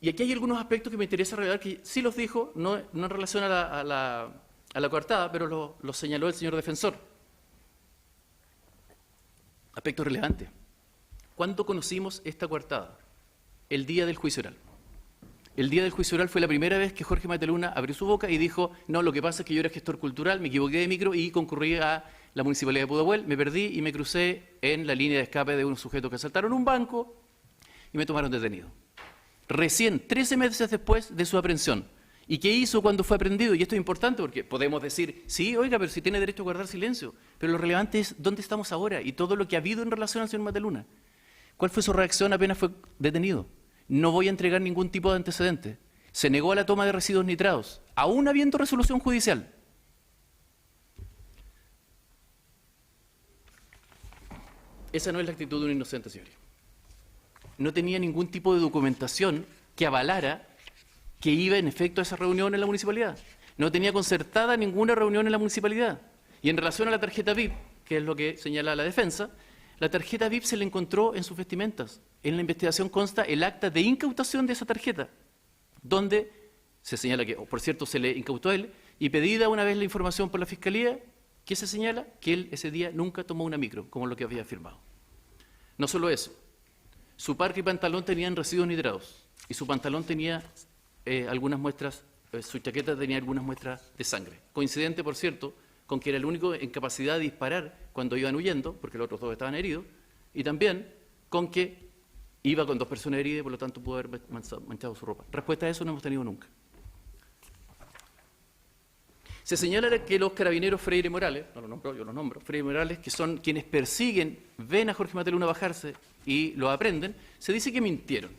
Y aquí hay algunos aspectos que me interesa revelar, que sí los dijo, no en relación a la coartada, pero lo señaló el señor defensor. Aspecto relevante. ¿Cuándo conocimos esta coartada? El día del juicio oral. El día del juicio oral fue la primera vez que Jorge Mateluna abrió su boca y dijo, no, lo que pasa es que yo era gestor cultural, me equivoqué de micro y concurrí a la municipalidad de Pudahuel, me perdí y me crucé en la línea de escape de unos sujetos que asaltaron un banco y me tomaron detenido. Recién, 13 meses después de su aprehensión. ¿Y qué hizo cuando fue aprehendido? Y esto es importante porque podemos decir, sí, oiga, pero si tiene derecho a guardar silencio. Pero lo relevante es dónde estamos ahora y todo lo que ha habido en relación al señor Mateluna. ¿Cuál fue su reacción apenas fue detenido? No voy a entregar ningún tipo de antecedente. Se negó a la toma de residuos nitrados, aún habiendo resolución judicial. Esa no es la actitud de un inocente, señoría. No tenía ningún tipo de documentación que avalara que iba en efecto a esa reunión en la municipalidad. No tenía concertada ninguna reunión en la municipalidad. Y en relación a la tarjeta VIP, que es lo que señala la defensa, la tarjeta VIP se le encontró en sus vestimentas. En la investigación consta el acta de incautación de esa tarjeta, donde se señala que, por cierto, se le incautó a él, y pedida una vez la información por la Fiscalía, que se señala que él ese día nunca tomó una micro, como lo que había afirmado. No solo eso, su parca y pantalón tenían residuos nitrados, y su pantalón tenía algunas muestras, su chaqueta tenía algunas muestras de sangre. Coincidente, por cierto, con que era el único en capacidad de disparar cuando iban huyendo, porque los otros dos estaban heridos, y también con que iba con 2 personas heridas y por lo tanto pudo haber manchado su ropa. Respuesta a eso no hemos tenido nunca. Se señala que los carabineros Freire Morales, no lo nombro, yo los nombro, Freire Morales, que son quienes persiguen, ven a Jorge Mateluna bajarse y lo aprenden, se dice que mintieron.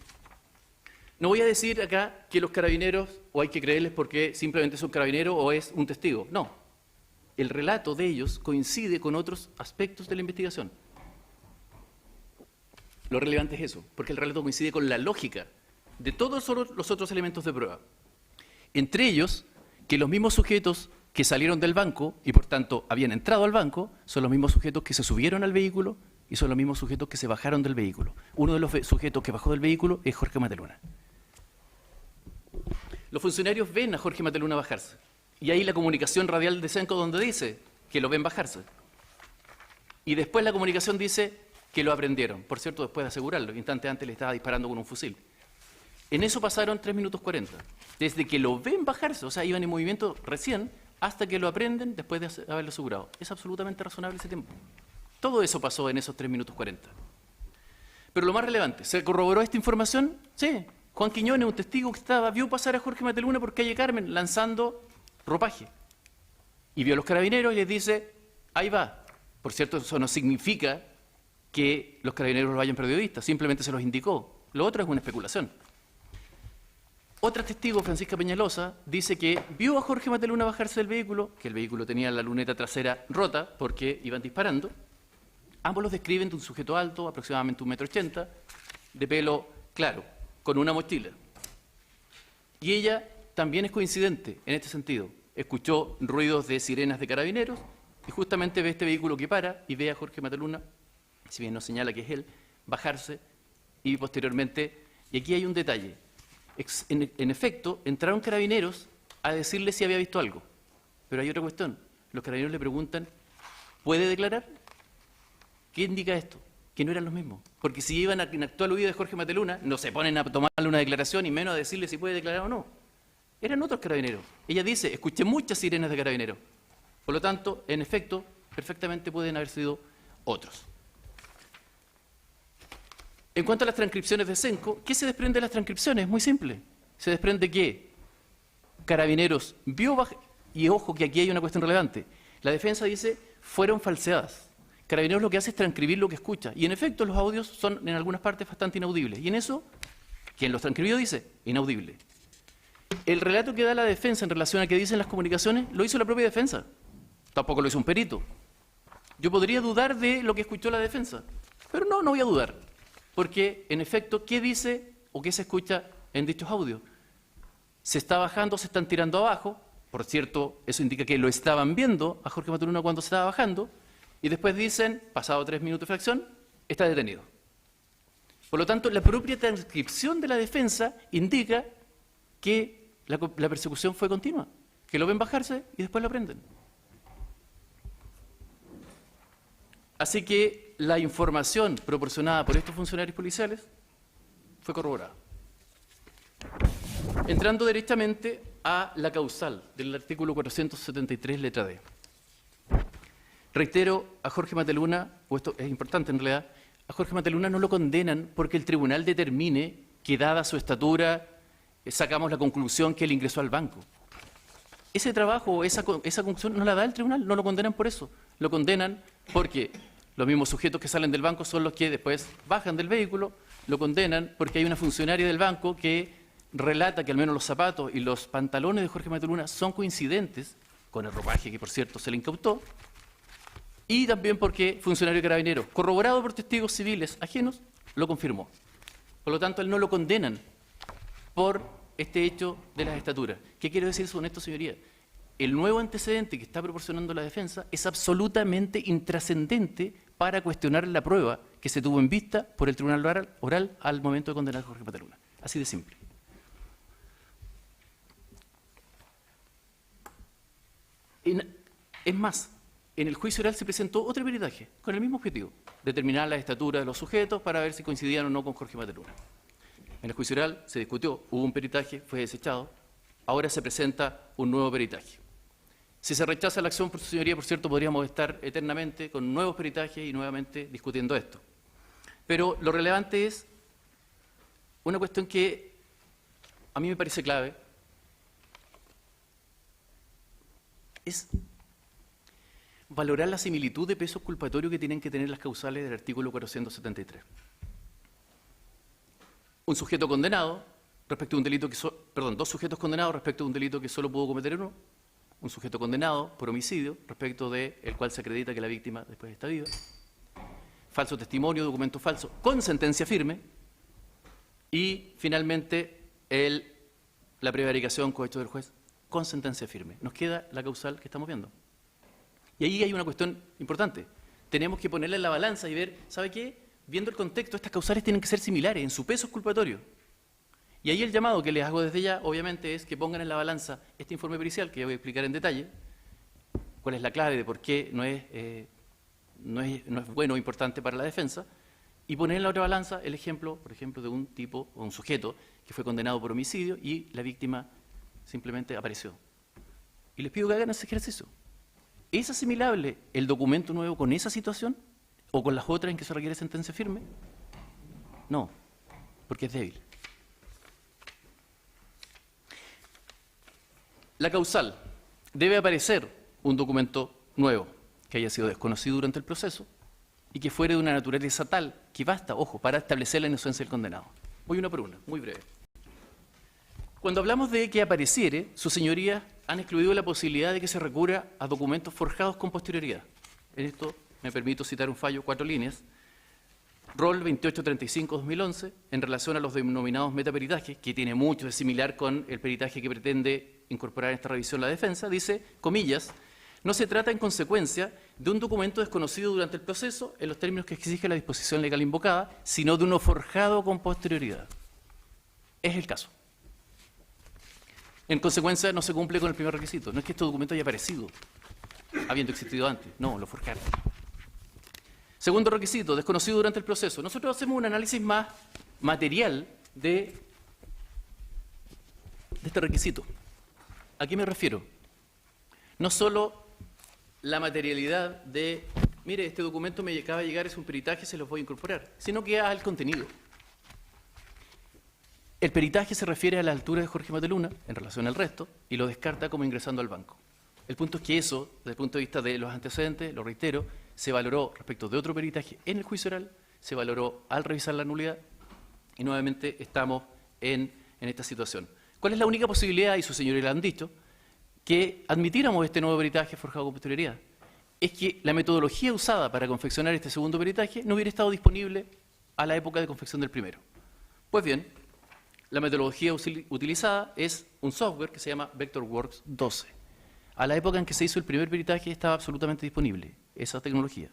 No voy a decir acá que los carabineros, o hay que creerles porque simplemente son carabineros o es un testigo. No. El relato de ellos coincide con otros aspectos de la investigación. Lo relevante es eso, porque el relato coincide con la lógica de todos los otros elementos de prueba. Entre ellos, que los mismos sujetos que salieron del banco y por tanto habían entrado al banco, son los mismos sujetos que se subieron al vehículo y son los mismos sujetos que se bajaron del vehículo. Uno de los sujetos que bajó del vehículo es Jorge Mateluna. Los funcionarios ven a Jorge Mateluna bajarse Y ahí la comunicación radial de Senco donde dice que lo ven bajarse. Y después la comunicación dice que lo aprendieron. Por cierto, después de asegurarlo, instantes antes le estaba disparando con un fusil. En eso pasaron 3 minutos 40. Desde que lo ven bajarse, o sea, iban en movimiento recién, hasta que lo aprenden después de haberlo asegurado. Es absolutamente razonable ese tiempo. Todo eso pasó en esos 3 minutos 40. Pero lo más relevante, ¿se corroboró esta información? Sí. Juan Quiñones, un testigo que vio pasar a Jorge Mateluna por calle Carmen lanzando ropaje. Y vio a los carabineros y les dice, ahí va. Por cierto, eso no significa que los carabineros lo hayan perdido de vista, simplemente se los indicó. Lo otro es una especulación. Otra testigo, Francisca Peñalosa, dice que vio a Jorge Mateluna bajarse del vehículo, que el vehículo tenía la luneta trasera rota porque iban disparando. Ambos los describen de un sujeto alto, aproximadamente 1,80 m, de pelo claro, con una mochila. Y ella también es coincidente en este sentido. Escuchó ruidos de sirenas de carabineros y justamente ve este vehículo que para y ve a Jorge Mateluna, si bien no señala que es él, bajarse y posteriormente, y aquí hay un detalle, en efecto, entraron carabineros a decirle si había visto algo. Pero hay otra cuestión, los carabineros le preguntan, ¿puede declarar? ¿Qué indica esto? Que no eran los mismos. Porque si iban en actual huida de Jorge Mateluna, no se ponen a tomarle una declaración y menos a decirle si puede declarar o no. Eran otros carabineros. Ella dice, escuché muchas sirenas de carabineros. Por lo tanto, en efecto, perfectamente pueden haber sido otros. En cuanto a las transcripciones de Senco, ¿qué se desprende de las transcripciones? Muy simple. Se desprende que Carabineros vio y ojo que aquí hay una cuestión relevante. La defensa dice, fueron falseadas. Carabineros lo que hace es transcribir lo que escucha. Y en efecto, los audios son en algunas partes bastante inaudibles. Y en eso, quien los transcribió dice, inaudible. El relato que da la defensa en relación a qué dicen las comunicaciones, lo hizo la propia defensa. Tampoco lo hizo un perito. Yo podría dudar de lo que escuchó la defensa, pero no voy a dudar. Porque, en efecto, ¿qué dice o qué se escucha en dichos audios? Se está bajando, se están tirando abajo. Por cierto, eso indica que lo estaban viendo a Jorge Mateluna cuando se estaba bajando. Y después dicen, pasado 3 minutos de fracción, está detenido. Por lo tanto, la propia transcripción de la defensa indica que la persecución fue continua, que lo ven bajarse y después lo aprenden. Así que la información proporcionada por estos funcionarios policiales fue corroborada. Entrando directamente a la causal del artículo 473, letra D. Reitero, a Jorge Mateluna, o esto es importante en realidad, a Jorge Mateluna no lo condenan porque el tribunal determine que dada su estatura sacamos la conclusión que él ingresó al banco. Ese trabajo, esa conclusión no la da el tribunal, no lo condenan por eso. Lo condenan porque los mismos sujetos que salen del banco son los que después bajan del vehículo, lo condenan porque hay una funcionaria del banco que relata que al menos los zapatos y los pantalones de Jorge Mateluna son coincidentes con el ropaje que, por cierto, se le incautó, y también porque funcionario carabinero, corroborado por testigos civiles ajenos, lo confirmó. Por lo tanto, él no lo condenan por este hecho de las estaturas. ¿Qué quiero decir con esto, señoría? El nuevo antecedente que está proporcionando la defensa es absolutamente intrascendente para cuestionar la prueba que se tuvo en vista por el tribunal oral al momento de condenar a Jorge Mateluna. Así de simple. Es más, en el juicio oral se presentó otro peritaje con el mismo objetivo, determinar la estatura de los sujetos para ver si coincidían o no con Jorge Mateluna. En el juicio oral se discutió, hubo un peritaje, fue desechado, ahora se presenta un nuevo peritaje. Si se rechaza la acción, por su señoría, por cierto, podríamos estar eternamente con nuevos peritajes y nuevamente discutiendo esto. Pero lo relevante es una cuestión que a mí me parece clave, es valorar la similitud de peso culpatorio que tienen que tener las causales del artículo 473. Un sujeto condenado respecto a un delito que dos sujetos condenados respecto a un delito que solo pudo cometer uno, un sujeto condenado por homicidio respecto del cual se acredita que la víctima después está viva, falso testimonio, documento falso con sentencia firme y finalmente la prevaricación cohecho del juez con sentencia firme. Nos queda la causal que estamos viendo. Y ahí hay una cuestión importante. Tenemos que ponerla en la balanza y ver, ¿sabe qué? Viendo el contexto, estas causales tienen que ser similares en su peso exculpatorio. Y ahí el llamado que les hago desde ya, obviamente, es que pongan en la balanza este informe pericial, que yo voy a explicar en detalle, cuál es la clave de por qué no es bueno o importante para la defensa, y poner en la otra balanza el ejemplo, por ejemplo, de un tipo o un sujeto que fue condenado por homicidio y la víctima simplemente apareció. Y les pido que hagan ese ejercicio. ¿Es asimilable el documento nuevo con esa situación o con las otras en que se requiere sentencia firme? No, porque es débil. La causal. Debe aparecer un documento nuevo que haya sido desconocido durante el proceso y que fuere de una naturaleza tal que basta, ojo, para establecer la inocencia del condenado. Voy una por una, muy breve. Cuando hablamos de que apareciere, sus señorías han excluido la posibilidad de que se recurra a documentos forjados con posterioridad. En esto me permito citar un fallo, 4 líneas. Rol 2835-2011, en relación a los denominados metaperitajes, que tiene mucho de similar con el peritaje que pretende incorporar en esta revisión la defensa, dice, comillas, no se trata en consecuencia de un documento desconocido durante el proceso en los términos que exige la disposición legal invocada, sino de uno forjado con posterioridad. Es el caso. En consecuencia, no se cumple con el primer requisito. No es que este documento haya aparecido, habiendo existido antes. No, lo forjaron. Segundo requisito, desconocido durante el proceso. Nosotros hacemos un análisis más material de este requisito. ¿A qué me refiero? No solo la materialidad de, mire, este documento me acaba de llegar, es un peritaje, se los voy a incorporar, sino que al contenido. El peritaje se refiere a la altura de Jorge Mateluna en relación al resto y lo descarta como ingresando al banco. El punto es que eso, desde el punto de vista de los antecedentes, lo reitero, se valoró respecto de otro peritaje en el juicio oral, se valoró al revisar la nulidad y nuevamente estamos en esta situación. ¿Cuál es la única posibilidad, y sus señorías lo han dicho, que admitiéramos este nuevo peritaje forjado con posterioridad? Es que la metodología usada para confeccionar este segundo peritaje no hubiera estado disponible a la época de confección del primero. Pues bien, la metodología utilizada es un software que se llama Vectorworks 12. A la época en que se hizo el primer peritaje estaba absolutamente disponible esa tecnología.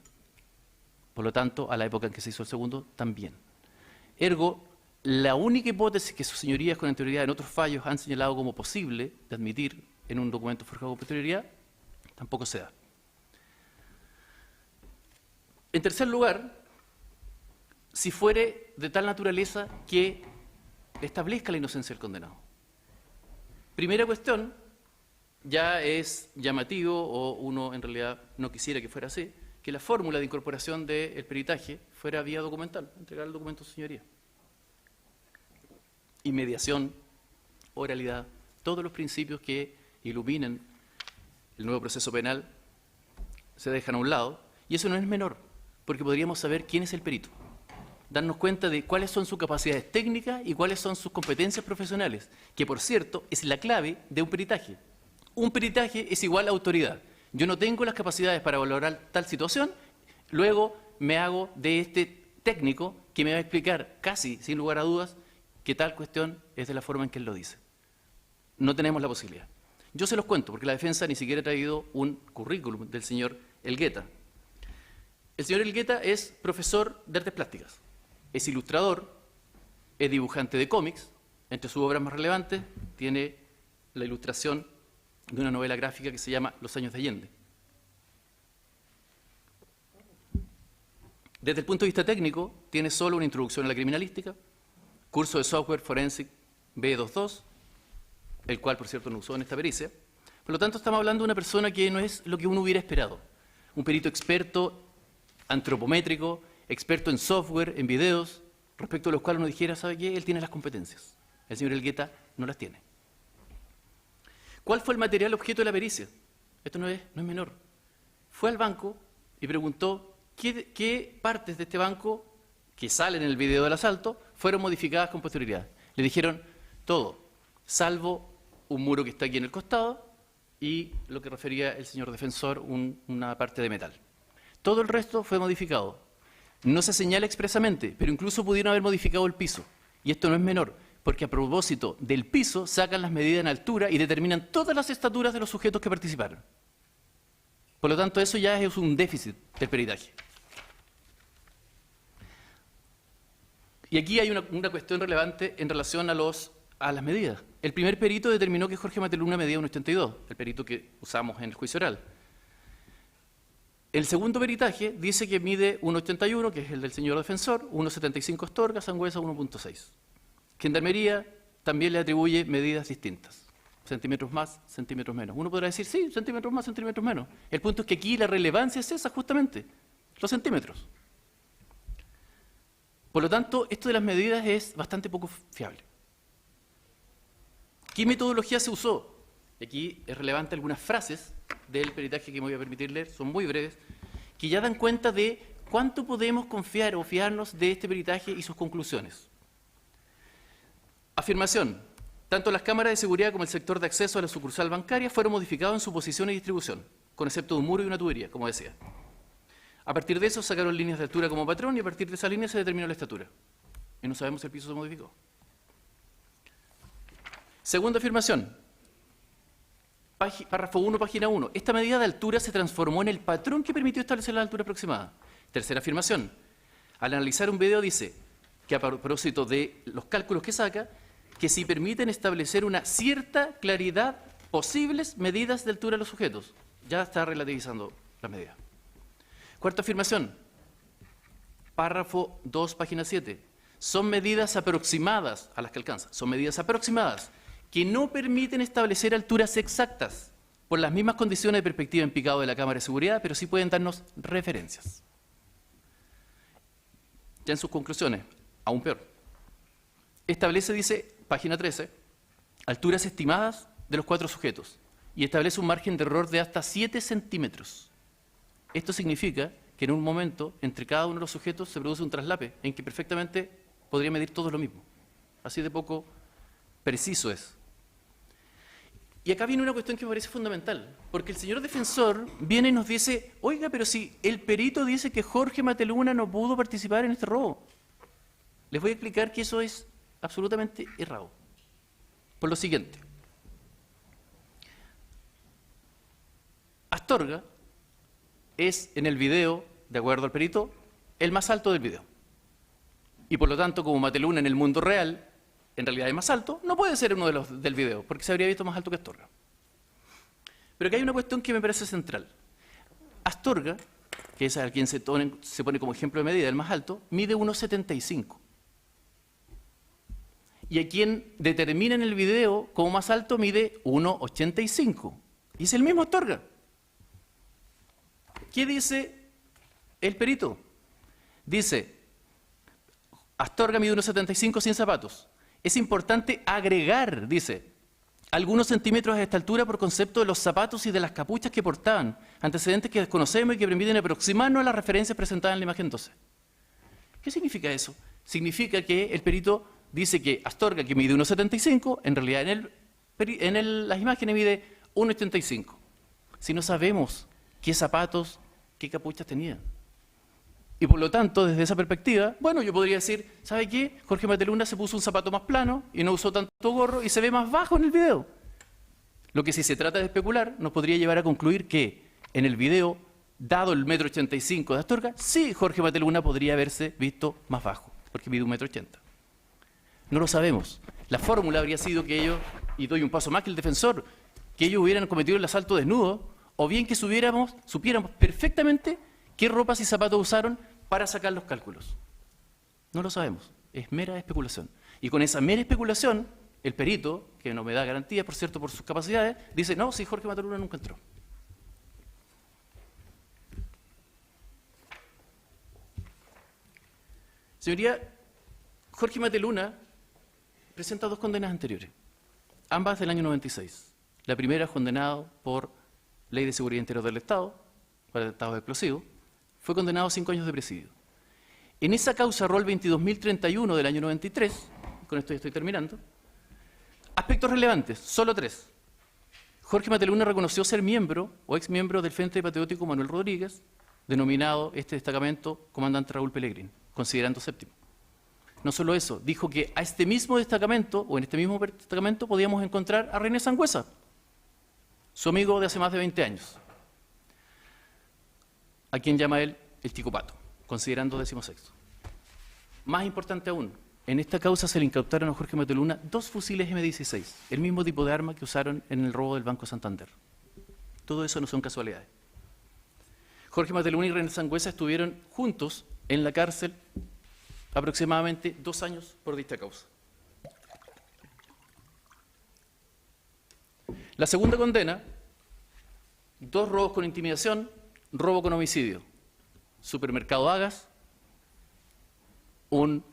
Por lo tanto, a la época en que se hizo el segundo, también. Ergo, la única hipótesis que sus señorías con anterioridad en otros fallos han señalado como posible de admitir en un documento forjado con posterioridad, tampoco se da. En tercer lugar, si fuere de tal naturaleza que establezca la inocencia del condenado. Primera cuestión, ya es llamativo, o uno en realidad no quisiera que fuera así, que la fórmula de incorporación del peritaje fuera vía documental, entregar el documento a su señoría. Inmediación, oralidad, todos los principios que iluminan el nuevo proceso penal se dejan a un lado, y eso no es menor, porque podríamos saber quién es el perito, darnos cuenta de cuáles son sus capacidades técnicas y cuáles son sus competencias profesionales, que por cierto es la clave de un peritaje. Un peritaje es igual a autoridad. Yo no tengo las capacidades para valorar tal situación, luego me hago de este técnico que me va a explicar casi sin lugar a dudas que tal cuestión es de la forma en que él lo dice. No tenemos la posibilidad. Yo se los cuento porque la defensa ni siquiera ha traído un currículum del señor Elgueta. El señor Elgueta es profesor de artes plásticas, es ilustrador, es dibujante de cómics. Entre sus obras más relevantes tiene la ilustración de una novela gráfica que se llama Los años de Allende. Desde el punto de vista técnico, tiene solo una introducción a la criminalística, curso de software forensic B22, el cual, por cierto, no usó en esta pericia. Por lo tanto, estamos hablando de una persona que no es lo que uno hubiera esperado. Un perito experto, antropométrico, experto en software, en videos, respecto a los cuales uno dijera, ¿sabe qué? Él tiene las competencias. El señor Elgueta no las tiene. ¿Cuál fue el material objeto de la pericia? Esto no es menor. Fue al banco y preguntó qué partes de este banco que salen en el video del asalto fueron modificadas con posterioridad. Le dijeron todo, salvo un muro que está aquí en el costado y lo que refería el señor defensor, una parte de metal. Todo el resto fue modificado. No se señala expresamente, pero incluso pudieron haber modificado el piso. Y esto no es menor, porque a propósito del piso sacan las medidas en altura y determinan todas las estaturas de los sujetos que participaron. Por lo tanto, eso ya es un déficit del peritaje. Y aquí hay una cuestión relevante en relación a los a las medidas. El primer perito determinó que Jorge Mateluna medía 1,82, el perito que usamos en el juicio oral. El segundo peritaje dice que mide 1,81, que es el del señor defensor, 1,75 Astorga, Sangüesa 1,6. Gendarmería también le atribuye medidas distintas, centímetros más, centímetros menos. Uno podrá decir, sí, centímetros más, centímetros menos. El punto es que aquí la relevancia es esa, justamente, los centímetros. Por lo tanto, esto de las medidas es bastante poco fiable. ¿Qué metodología se usó? Aquí es relevante algunas frases del peritaje que me voy a permitir leer, son muy breves, que ya dan cuenta de cuánto podemos confiar o fiarnos de este peritaje y sus conclusiones. Afirmación. Tanto las cámaras de seguridad como el sector de acceso a la sucursal bancaria fueron modificados en su posición y distribución, con excepto de un muro y una tubería, como decía. A partir de eso sacaron líneas de altura como patrón y a partir de esa línea se determinó la estatura. Y no sabemos si el piso se modificó. Segunda afirmación. Párrafo 1, página 1. Esta medida de altura se transformó en el patrón que permitió establecer la altura aproximada. Tercera afirmación. Al analizar un video dice que a propósito de los cálculos que saca, que si permiten establecer una cierta claridad posibles medidas de altura de los sujetos. Ya está relativizando la medida. Cuarta afirmación. Párrafo 2, página 7. Son medidas aproximadas a las que alcanza. Son medidas aproximadas que no permiten establecer alturas exactas por las mismas condiciones de perspectiva en picado de la cámara de seguridad, pero sí pueden darnos referencias. Ya en sus conclusiones, aún peor. Establece, dice, página 13, alturas estimadas de los 4 sujetos y establece un margen de error de hasta 7 centímetros. Esto significa que en un momento, entre cada uno de los sujetos se produce un traslape en que perfectamente podría medir todos lo mismo. Así de poco preciso es. Y acá viene una cuestión que me parece fundamental, porque el señor defensor viene y nos dice, oiga, pero si el perito dice que Jorge Mateluna no pudo participar en este robo. Les voy a explicar que eso es absolutamente errado. Por lo siguiente. Astorga es en el video, de acuerdo al perito, el más alto del video. Y por lo tanto, como Mateluna en el mundo real, en realidad es más alto, no puede ser uno de los del video, porque se habría visto más alto que Astorga. Pero aquí hay una cuestión que me parece central. Astorga, que es a quien se pone como ejemplo de medida, el más alto, mide 1,75. Y a quien determina en el video como más alto mide 1,85. Y es el mismo Astorga. ¿Qué dice el perito? Dice, Astorga mide 1,75 sin zapatos. Es importante agregar, dice, algunos centímetros a esta altura por concepto de los zapatos y de las capuchas que portaban, antecedentes que desconocemos y que permiten aproximarnos a las referencias presentadas en la imagen 12. ¿Qué significa eso? Significa que el perito dice que Astorga, que mide 1,75, en realidad en las imágenes mide 1,85. Si no sabemos qué zapatos, qué capuchas tenía. Y por lo tanto, desde esa perspectiva, bueno, yo podría decir, ¿sabe qué? Jorge Mateluna se puso un zapato más plano y no usó tanto gorro y se ve más bajo en el video. Lo que si se trata de especular, nos podría llevar a concluir que en el video, dado el 1,85 m de Astorga, sí Jorge Mateluna podría haberse visto más bajo, porque mide 1,80 m. No lo sabemos. La fórmula habría sido que ellos, y doy un paso más que el defensor, que ellos hubieran cometido el asalto desnudo, o bien que supiéramos perfectamente qué ropas y zapatos usaron para sacar los cálculos. No lo sabemos, es mera especulación. Y con esa mera especulación, el perito, que no me da garantía, por cierto, por sus capacidades, dice, no, si Jorge Mateluna nunca entró. Señoría, Jorge Mateluna presenta 2 condenas anteriores, ambas del año 96. La primera condenado por Ley de Seguridad Interior del Estado, por atentados explosivos, fue condenado a 5 años de presidio. En esa causa rol 22.031 del año 93, con esto ya estoy terminando, aspectos relevantes, solo 3. Jorge Mateluna reconoció ser miembro o exmiembro del Frente Patriótico Manuel Rodríguez, denominado este destacamento Comandante Raúl Pellegrín, considerando séptimo. No solo eso, dijo que a este mismo destacamento, o en este mismo destacamento, podíamos encontrar a René Sangüesa, su amigo de hace más de 20 años, a quien llama él el Tico Pato, considerando 16º. Más importante aún, en esta causa se le incautaron a Jorge Mateluna 2 fusiles M16, el mismo tipo de arma que usaron en el robo del Banco Santander. Todo eso no son casualidades. Jorge Mateluna y René Sangüesa estuvieron juntos en la cárcel aproximadamente 2 años por dicha causa. La segunda condena, 2 robos con intimidación, robo con homicidio, supermercado Agas, un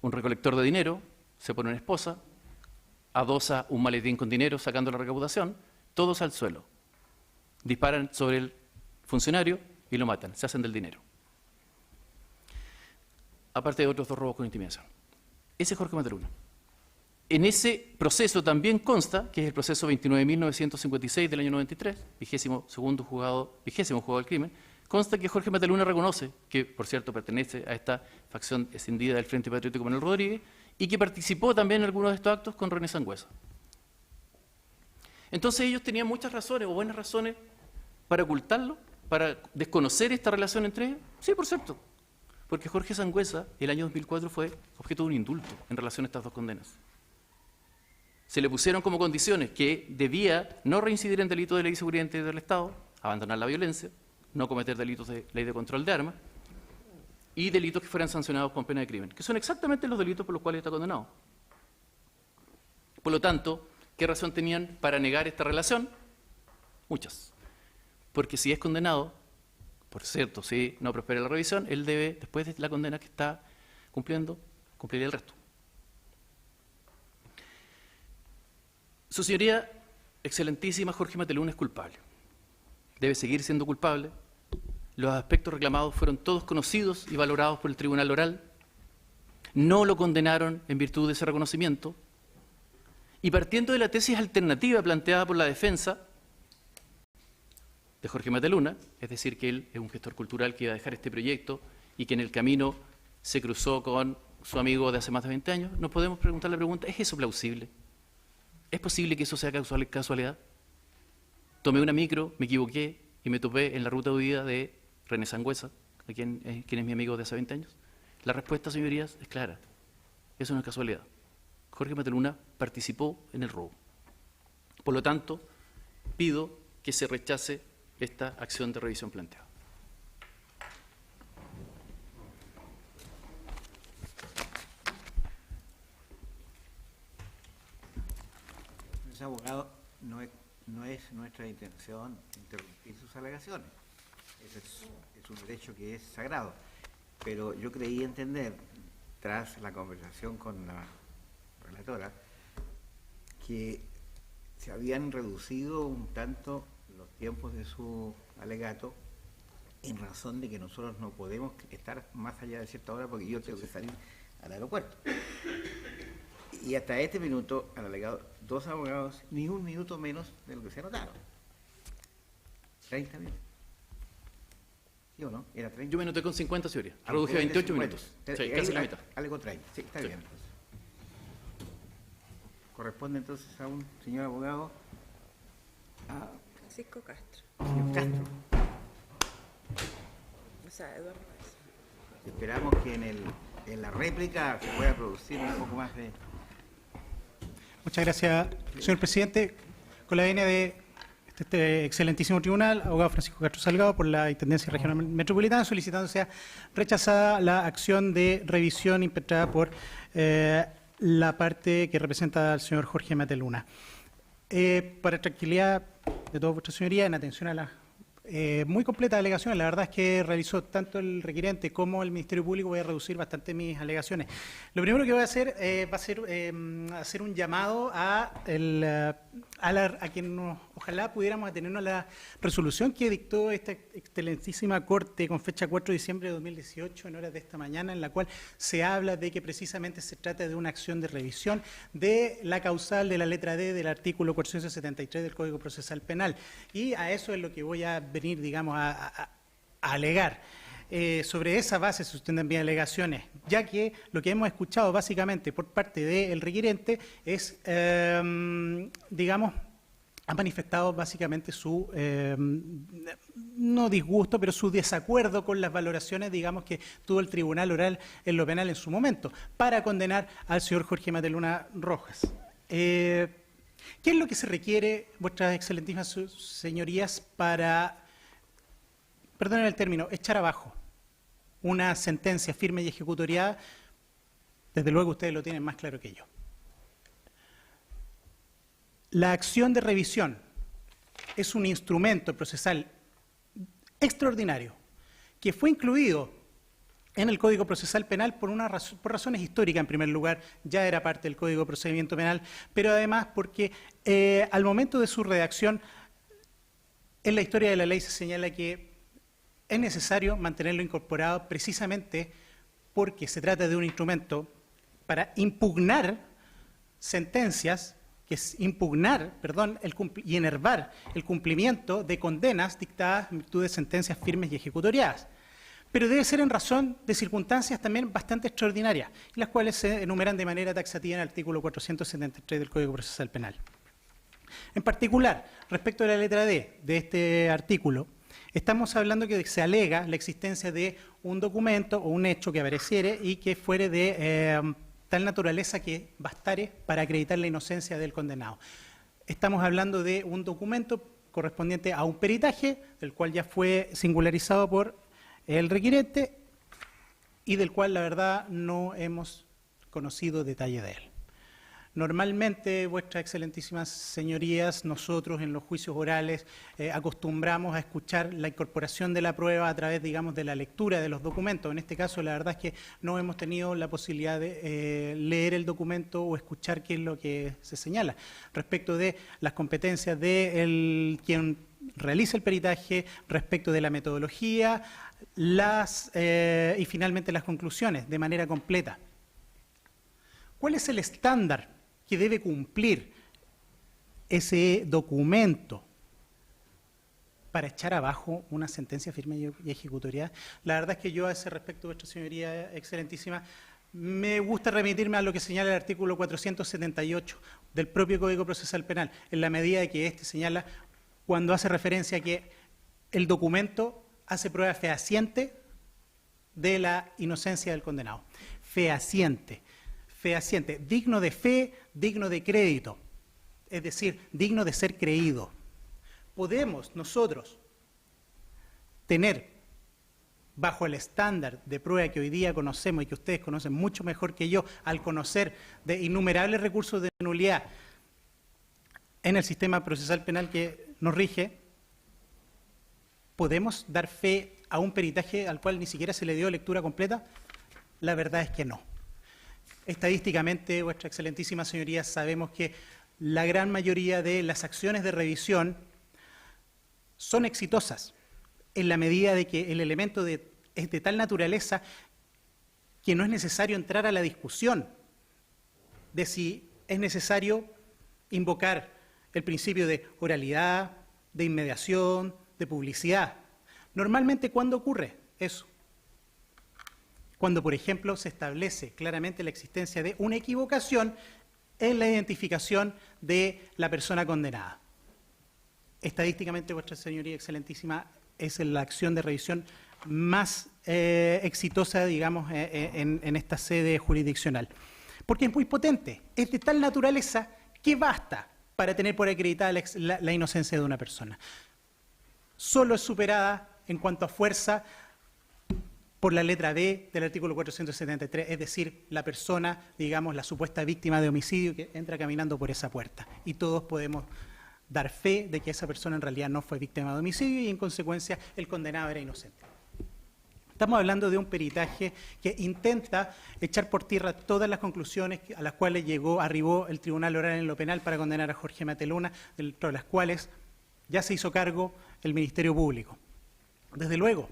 recolector de dinero, se pone una esposa, adosa un maletín con dinero sacando la recaudación, todos al suelo. Disparan sobre el funcionario y lo matan, se hacen del dinero. Aparte de otros 2 robos con intimidación. Ese es Jorge Mateluna. En ese proceso también consta, que es el proceso 29.956 del año 93, 22º juzgado del crimen, consta que Jorge Mateluna reconoce que, por cierto, pertenece a esta facción escindida del Frente Patriótico Manuel Rodríguez y que participó también en algunos de estos actos con René Sangüesa. Entonces ellos tenían muchas razones o buenas razones para ocultarlo, para desconocer esta relación entre ellos. Sí, por cierto, porque Jorge Sangüesa el año 2004 fue objeto de un indulto en relación a estas 2 condenas. Se le pusieron como condiciones que debía no reincidir en delitos de ley de seguridad interior del Estado, abandonar la violencia, no cometer delitos de ley de control de armas y delitos que fueran sancionados con pena de crimen, que son exactamente los delitos por los cuales está condenado. Por lo tanto, ¿qué razón tenían para negar esta relación? Muchas. Porque si es condenado, por cierto, si no prospera la revisión, él debe, después de la condena que está cumpliendo, cumplir el resto. Su señoría, excelentísima Jorge Mateluna, es culpable. Debe seguir siendo culpable. Los aspectos reclamados fueron todos conocidos y valorados por el Tribunal Oral. No lo condenaron en virtud de ese reconocimiento. Y partiendo de la tesis alternativa planteada por la defensa de Jorge Mateluna, es decir, que él es un gestor cultural que iba a dejar este proyecto y que en el camino se cruzó con su amigo de hace más de 20 años, nos podemos preguntar la pregunta, ¿es eso plausible? ¿Es posible que eso sea casualidad? Tomé una micro, me equivoqué y me topé en la ruta de huida de René Sangüesa, quien es mi amigo de hace 20 años. La respuesta, señorías, es clara. Eso no es casualidad. Jorge Mateluna participó en el robo. Por lo tanto, pido que se rechace esta acción de revisión planteada. Señor abogado, no es nuestra intención interrumpir sus alegaciones. Ese es un derecho que es sagrado. Pero yo creí entender, tras la conversación con la relatora, que se habían reducido un tanto los tiempos de su alegato en razón de que nosotros no podemos estar más allá de cierta hora porque yo tengo que salir al aeropuerto. Y hasta este minuto han alegado 2 abogados, ni un minuto menos de lo que se anotaron. 30 minutos. ¿Sí o no? Era 30. Yo me anoté con 50, señoría. Reduje a 28 minutos. Sí, casi la mitad. Algo 30. Sí, está bien. Entonces. Corresponde entonces a un señor abogado, a Francisco Castro. señor Castro. O sea, Eduardo Baez. Esperamos que en la réplica se pueda producir un poco más de... Muchas gracias, señor presidente. Con la venia de este excelentísimo tribunal, abogado Francisco Castro Salgado, por la Intendencia Regional Metropolitana, solicitando sea rechazada la acción de revisión impetrada por la parte que representa al señor Jorge Mateluna. Para tranquilidad de toda vuestra señoría, en atención a las muy completas alegaciones, la verdad es que realizó tanto el requirente como el Ministerio Público. Voy a reducir bastante mis alegaciones. Lo primero que voy a hacer va a ser hacer un llamado a quien ojalá pudiéramos atenernos a la resolución que dictó esta excelentísima Corte con fecha 4 de diciembre de 2018 en horas de esta mañana, en la cual se habla de que precisamente se trata de una acción de revisión de la causal de la letra D del artículo 473 del Código Procesal Penal. Y a eso es lo que voy a venir, digamos, a alegar. Sobre esa base se sustentan mis alegaciones, ya que lo que hemos escuchado básicamente por parte del requirente es, digamos, ha manifestado básicamente su, no disgusto, pero su desacuerdo con las valoraciones, digamos, que tuvo el Tribunal Oral en lo penal en su momento, para condenar al señor Jorge Mateluna Rojas. ¿Qué es lo que se requiere, vuestras excelentísimas señorías, para, perdonen el término, echar abajo una sentencia firme y ejecutoriada? Desde luego ustedes lo tienen más claro que yo. La acción de revisión es un instrumento procesal extraordinario que fue incluido en el Código Procesal Penal por razones históricas, en primer lugar, ya era parte del Código de Procedimiento Penal, pero además porque al momento de su redacción, en la historia de la ley se señala que es necesario mantenerlo incorporado precisamente porque se trata de un instrumento para impugnar sentencias, que es impugnar, perdón, y enervar el cumplimiento de condenas dictadas en virtud de sentencias firmes y ejecutoriadas. Pero debe ser en razón de circunstancias también bastante extraordinarias, las cuales se enumeran de manera taxativa en el artículo 473 del Código Procesal Penal. En particular, respecto a la letra D de este artículo, estamos hablando que se alega la existencia de un documento o un hecho que apareciere y que fuere de tal naturaleza que bastare para acreditar la inocencia del condenado. Estamos hablando de un documento correspondiente a un peritaje, del cual ya fue singularizado por el requirente y del cual, la verdad, no hemos conocido detalle de él. Normalmente, vuestras excelentísimas señorías, nosotros en los juicios orales acostumbramos a escuchar la incorporación de la prueba a través, digamos, de la lectura de los documentos. En este caso, la verdad es que no hemos tenido la posibilidad de leer el documento o escuchar qué es lo que se señala. Respecto de las competencias de quien realiza el peritaje, respecto de la metodología, y finalmente las conclusiones de manera completa. ¿Cuál es el estándar que debe cumplir ese documento para echar abajo una sentencia firme y ejecutoriada? La verdad es que yo a ese respecto, vuestra señoría excelentísima, me gusta remitirme a lo que señala el artículo 478 del propio Código Procesal Penal, en la medida de que este señala cuando hace referencia a que el documento hace prueba fehaciente de la inocencia del condenado. Fehaciente. Fehaciente, digno de fe, digno de crédito, es decir, digno de ser creído. Podemos nosotros tener, bajo el estándar de prueba que hoy día conocemos y que ustedes conocen mucho mejor que yo, al conocer de innumerables recursos de nulidad en el sistema procesal penal que nos rige, ¿podemos dar fe a un peritaje al cual ni siquiera se le dio lectura completa? La verdad es que no. Estadísticamente, vuestra excelentísima señoría, sabemos que la gran mayoría de las acciones de revisión son exitosas en la medida de que el elemento es de tal naturaleza que no es necesario entrar a la discusión de si es necesario invocar el principio de oralidad, de inmediación, de publicidad. Normalmente, ¿cuándo ocurre eso? Cuando, por ejemplo, se establece claramente la existencia de una equivocación en la identificación de la persona condenada. Estadísticamente, vuestra señoría excelentísima, es la acción de revisión más exitosa, digamos, en esta sede jurisdiccional. Porque es muy potente, es de tal naturaleza que basta para tener por acreditada la inocencia de una persona. Solo es superada en cuanto a fuerza por la letra B del artículo 473, es decir, la persona, digamos, la supuesta víctima de homicidio que entra caminando por esa puerta. Y todos podemos dar fe de que esa persona en realidad no fue víctima de homicidio y, en consecuencia, el condenado era inocente. Estamos hablando de un peritaje que intenta echar por tierra todas las conclusiones a las cuales arribó el Tribunal Oral en lo Penal para condenar a Jorge Mateluna, dentro de las cuales ya se hizo cargo el Ministerio Público. Desde luego,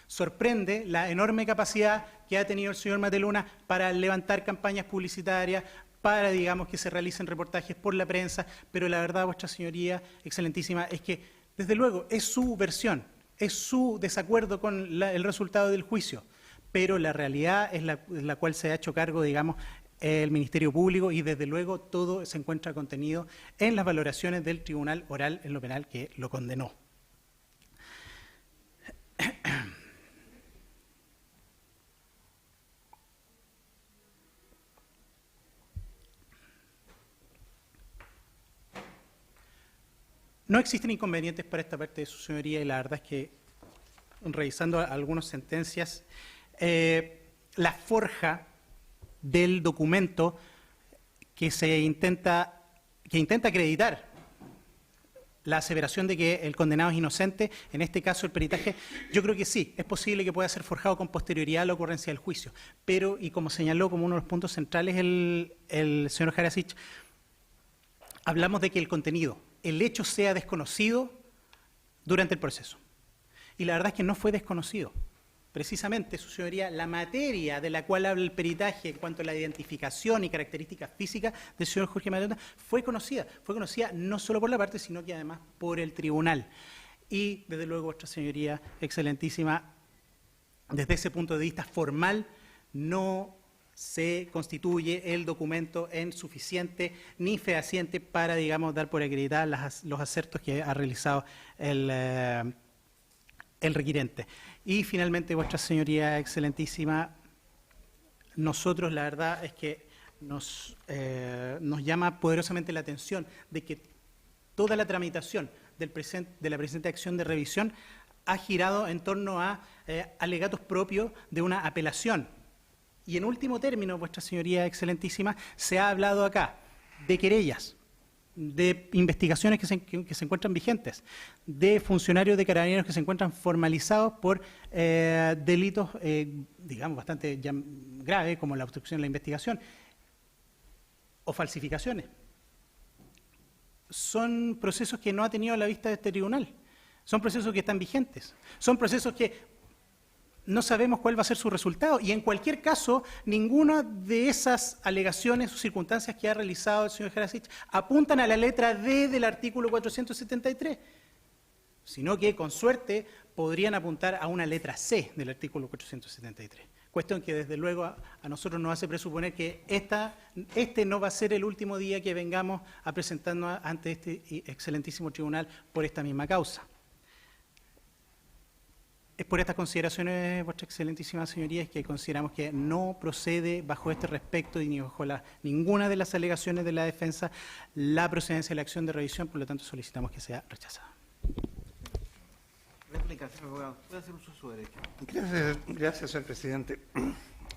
sorprende la enorme capacidad que ha tenido el señor Mateluna para levantar campañas publicitarias, para, digamos, que se realicen reportajes por la prensa, pero la verdad, vuestra señoría excelentísima, es que, desde luego, es su versión, es su desacuerdo con el resultado del juicio, pero la realidad es la cual se ha hecho cargo, digamos, el Ministerio Público y desde luego todo se encuentra contenido en las valoraciones del Tribunal Oral en lo Penal que lo condenó. No existen inconvenientes para esta parte de su señoría y la verdad es que, revisando algunas sentencias, la forja del documento que intenta acreditar la aseveración de que el condenado es inocente, en este caso el peritaje, yo creo que sí, es posible que pueda ser forjado con posterioridad a la ocurrencia del juicio, pero, y como señaló como uno de los puntos centrales el señor Jarasic, hablamos de que el contenido, el hecho sea desconocido durante el proceso. Y la verdad es que no fue desconocido. Precisamente, su señoría, la materia de la cual habla el peritaje en cuanto a la identificación y características físicas del señor Jorge Mateleuna fue conocida no solo por la parte, sino que además por el tribunal. Y, desde luego, vuestra señoría, excelentísima, desde ese punto de vista formal, no se constituye el documento en suficiente ni fehaciente para, digamos, dar por acreditadas los acertos que ha realizado el requirente. Y finalmente, vuestra señoría excelentísima, nosotros la verdad es que nos llama poderosamente la atención de que toda la tramitación de la presente acción de revisión ha girado en torno a alegatos propios de una apelación. Y en último término, vuestra señoría excelentísima, se ha hablado acá de querellas, de investigaciones que se encuentran vigentes, de funcionarios de carabineros que se encuentran formalizados por delitos, digamos, bastante graves, como la obstrucción de la investigación, o falsificaciones. Son procesos que no ha tenido a la vista de este tribunal, son procesos que están vigentes, son procesos que no sabemos cuál va a ser su resultado y en cualquier caso ninguna de esas alegaciones o circunstancias que ha realizado el señor Jarasic apuntan a la letra D del artículo 473, sino que con suerte podrían apuntar a una letra C del artículo 473. Cuestión que desde luego a nosotros nos hace presuponer que este no va a ser el último día que vengamos a presentarnos ante este excelentísimo tribunal por esta misma causa. Es por estas consideraciones, vuestra excelentísima señoría, que consideramos que no procede bajo este respecto y ni bajo ninguna de las alegaciones de la defensa la procedencia de la acción de revisión, por lo tanto solicitamos que sea rechazada. Réplica, señor abogado. Puede hacer uso de su derecho. Gracias, señor presidente.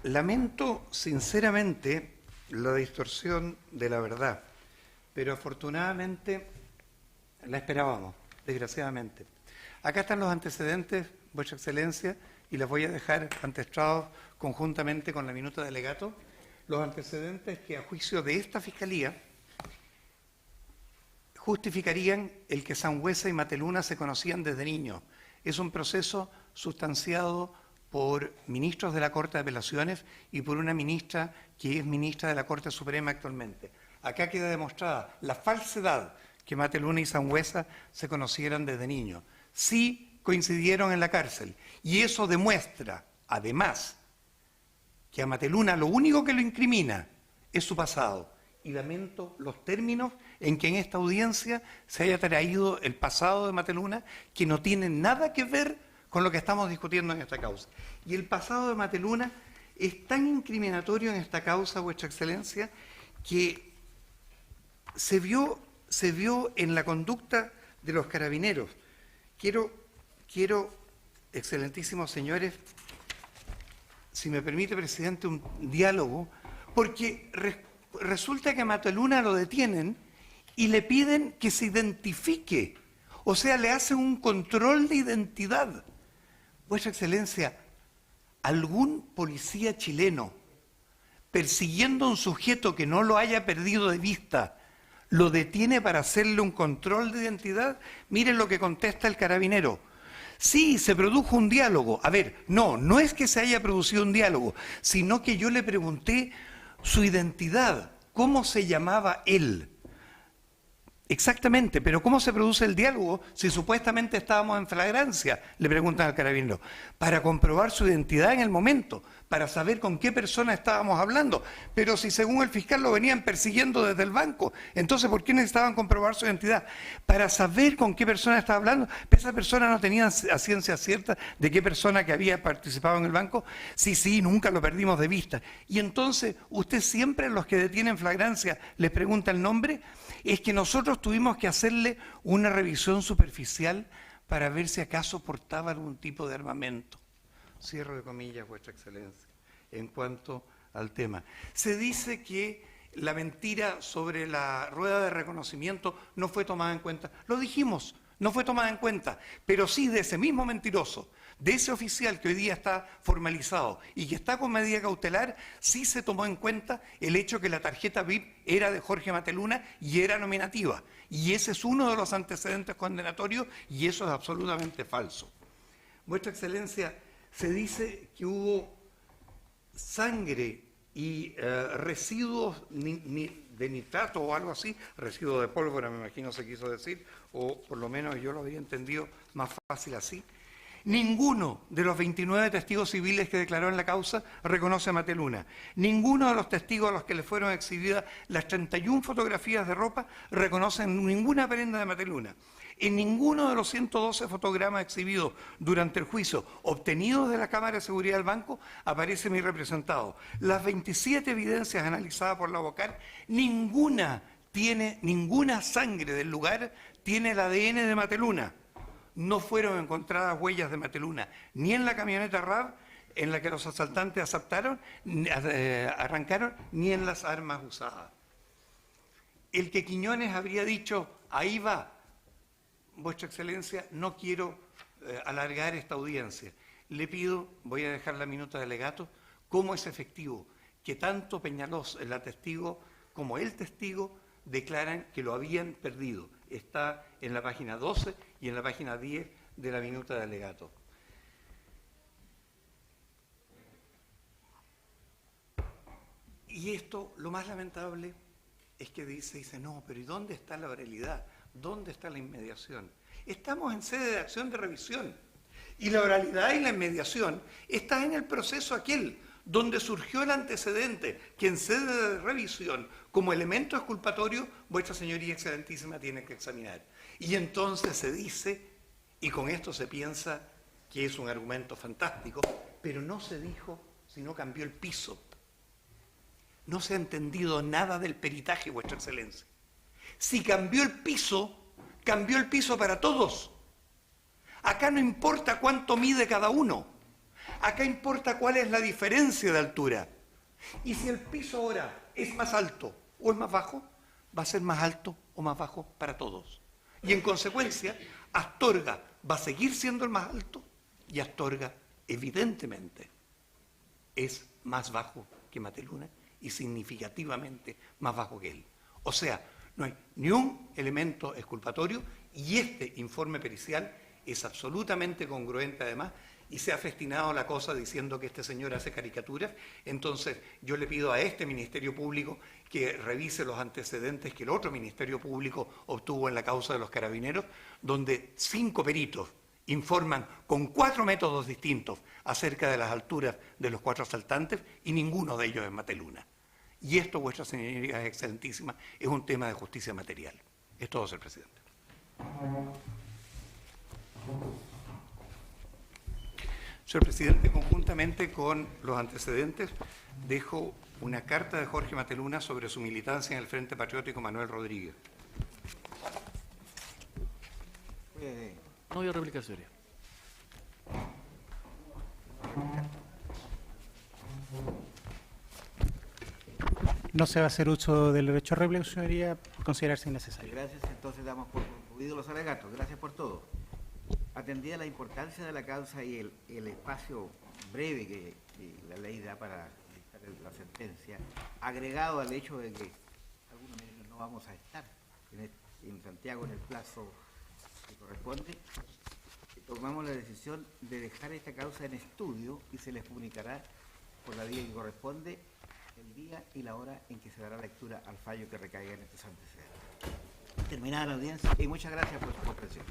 Lamento sinceramente la distorsión de la verdad, pero afortunadamente la esperábamos, desgraciadamente. Acá están los antecedentes, vuestra excelencia, y las voy a dejar antestrados conjuntamente con la minuta de alegato, los antecedentes que a juicio de esta Fiscalía justificarían el que Sangüesa y Mateleuna se conocían desde niños. Es un proceso sustanciado por ministros de la Corte de Apelaciones y por una ministra que es ministra de la Corte Suprema actualmente. Acá queda demostrada la falsedad que Mateleuna y Sangüesa se conocieran desde niños. Sí coincidieron en la cárcel y eso demuestra, además, que a Mateleuna lo único que lo incrimina es su pasado. Y lamento los términos en que en esta audiencia se haya traído el pasado de Mateleuna, que no tiene nada que ver con lo que estamos discutiendo en esta causa. Y el pasado de Mateleuna es tan incriminatorio en esta causa, vuestra excelencia, que se vio en la conducta de los carabineros. Quiero, excelentísimos señores, si me permite, presidente, un diálogo, porque resulta que a Mateleuna lo detienen y le piden que se identifique, o sea, le hacen un control de identidad. Vuestra excelencia, algún policía chileno persiguiendo a un sujeto que no lo haya perdido de vista, lo detiene para hacerle un control de identidad. Miren lo que contesta el carabinero. Sí, se produjo un diálogo. A ver, no es que se haya producido un diálogo, sino que yo le pregunté su identidad, cómo se llamaba él. Exactamente, pero ¿cómo se produce el diálogo si supuestamente estábamos en flagrancia? Le preguntan al carabinero. Para comprobar su identidad en el momento, para saber con qué persona estábamos hablando. Pero si según el fiscal lo venían persiguiendo desde el banco, entonces ¿por qué necesitaban comprobar su identidad? Para saber con qué persona estaba hablando. Pero esa persona no tenía a ciencia cierta de qué persona que había participado en el banco. Sí, nunca lo perdimos de vista. Y entonces, usted siempre a los que detienen flagrancia les pregunta el nombre. Es que nosotros tuvimos que hacerle una revisión superficial para ver si acaso portaba algún tipo de armamento. Cierro de comillas, Vuestra Excelencia, en cuanto al tema. Se dice que la mentira sobre la rueda de reconocimiento no fue tomada en cuenta. Lo dijimos, no fue tomada en cuenta, pero sí de ese mismo mentiroso, de ese oficial que hoy día está formalizado y que está con medida cautelar, sí se tomó en cuenta el hecho que la tarjeta VIP era de Jorge Mateluna y era nominativa. Y ese es uno de los antecedentes condenatorios y eso es absolutamente falso. Vuestra Excelencia, se dice que hubo sangre y residuos de nitrato o algo así, residuos de pólvora me imagino se quiso decir, o por lo menos yo lo había entendido más fácil así. Ninguno de los 29 testigos civiles que declaró en la causa reconoce a Mateluna. Ninguno de los testigos a los que le fueron exhibidas las 31 fotografías de ropa reconocen ninguna prenda de Mateluna. En ninguno de los 112 fotogramas exhibidos durante el juicio obtenidos de la Cámara de Seguridad del Banco aparece mi representado. Las 27 evidencias analizadas por la vocal, ninguna sangre del lugar tiene el ADN de Mateluna. No fueron encontradas huellas de Mateluna, ni en la camioneta RAV en la que los asaltantes arrancaron, ni en las armas usadas. El que Quiñones habría dicho, ahí va, Vuestra Excelencia, no quiero alargar esta audiencia. Le pido, voy a dejar la minuta de alegato, cómo es efectivo que tanto Peñalosa, la testigo, como el testigo declaran que lo habían perdido. Está en la página 12 y en la página 10 de la minuta de alegato. Y esto, lo más lamentable, es que dice, no, pero ¿y dónde está la oralidad? ¿Dónde está la inmediación? Estamos en sede de acción de revisión. Y la oralidad y la inmediación está en el proceso aquel donde surgió el antecedente, que en sede de revisión, como elemento exculpatorio, Vuestra Señoría Excelentísima tiene que examinar. Y entonces se dice, y con esto se piensa que es un argumento fantástico, pero no se dijo, sino cambió el piso. No se ha entendido nada del peritaje, Vuestra Excelencia. Si cambió el piso para todos. Acá no importa cuánto mide cada uno. Acá importa cuál es la diferencia de altura. Y si el piso ahora es más alto o es más bajo, va a ser más alto o más bajo para todos. Y en consecuencia, Astorga va a seguir siendo el más alto y Astorga, evidentemente, es más bajo que Mateluna y significativamente más bajo que él. O sea, no hay ni un elemento exculpatorio y este informe pericial es absolutamente congruente además y se ha festinado la cosa diciendo que este señor hace caricaturas. Entonces yo le pido a este Ministerio Público que revise los antecedentes que el otro Ministerio Público obtuvo en la causa de los carabineros, donde 5 peritos informan con 4 métodos distintos acerca de las alturas de los 4 asaltantes y ninguno de ellos es Mateluna. Y esto, Vuestra Señoría Excelentísima, es un tema de justicia material. Es todo, señor presidente. Señor presidente, conjuntamente con los antecedentes, dejo una carta de Jorge Mateluna sobre su militancia en el Frente Patriótico Manuel Rodríguez. No voy a replicar, señoría. No se va a hacer uso del derecho a réplica, señoría, por considerarse innecesario. Gracias, entonces damos por concluidos los alegatos. Gracias por todo. Atendida la importancia de la causa y el espacio breve que la ley da para dictar la sentencia, agregado al hecho de que algunos de ellos no vamos a estar en Santiago en el plazo que corresponde, tomamos la decisión de dejar esta causa en estudio y se les comunicará por la vía que corresponde el día y la hora en que se dará lectura al fallo que recaiga en estos antecedentes. Terminada la audiencia y muchas gracias por su comprensión.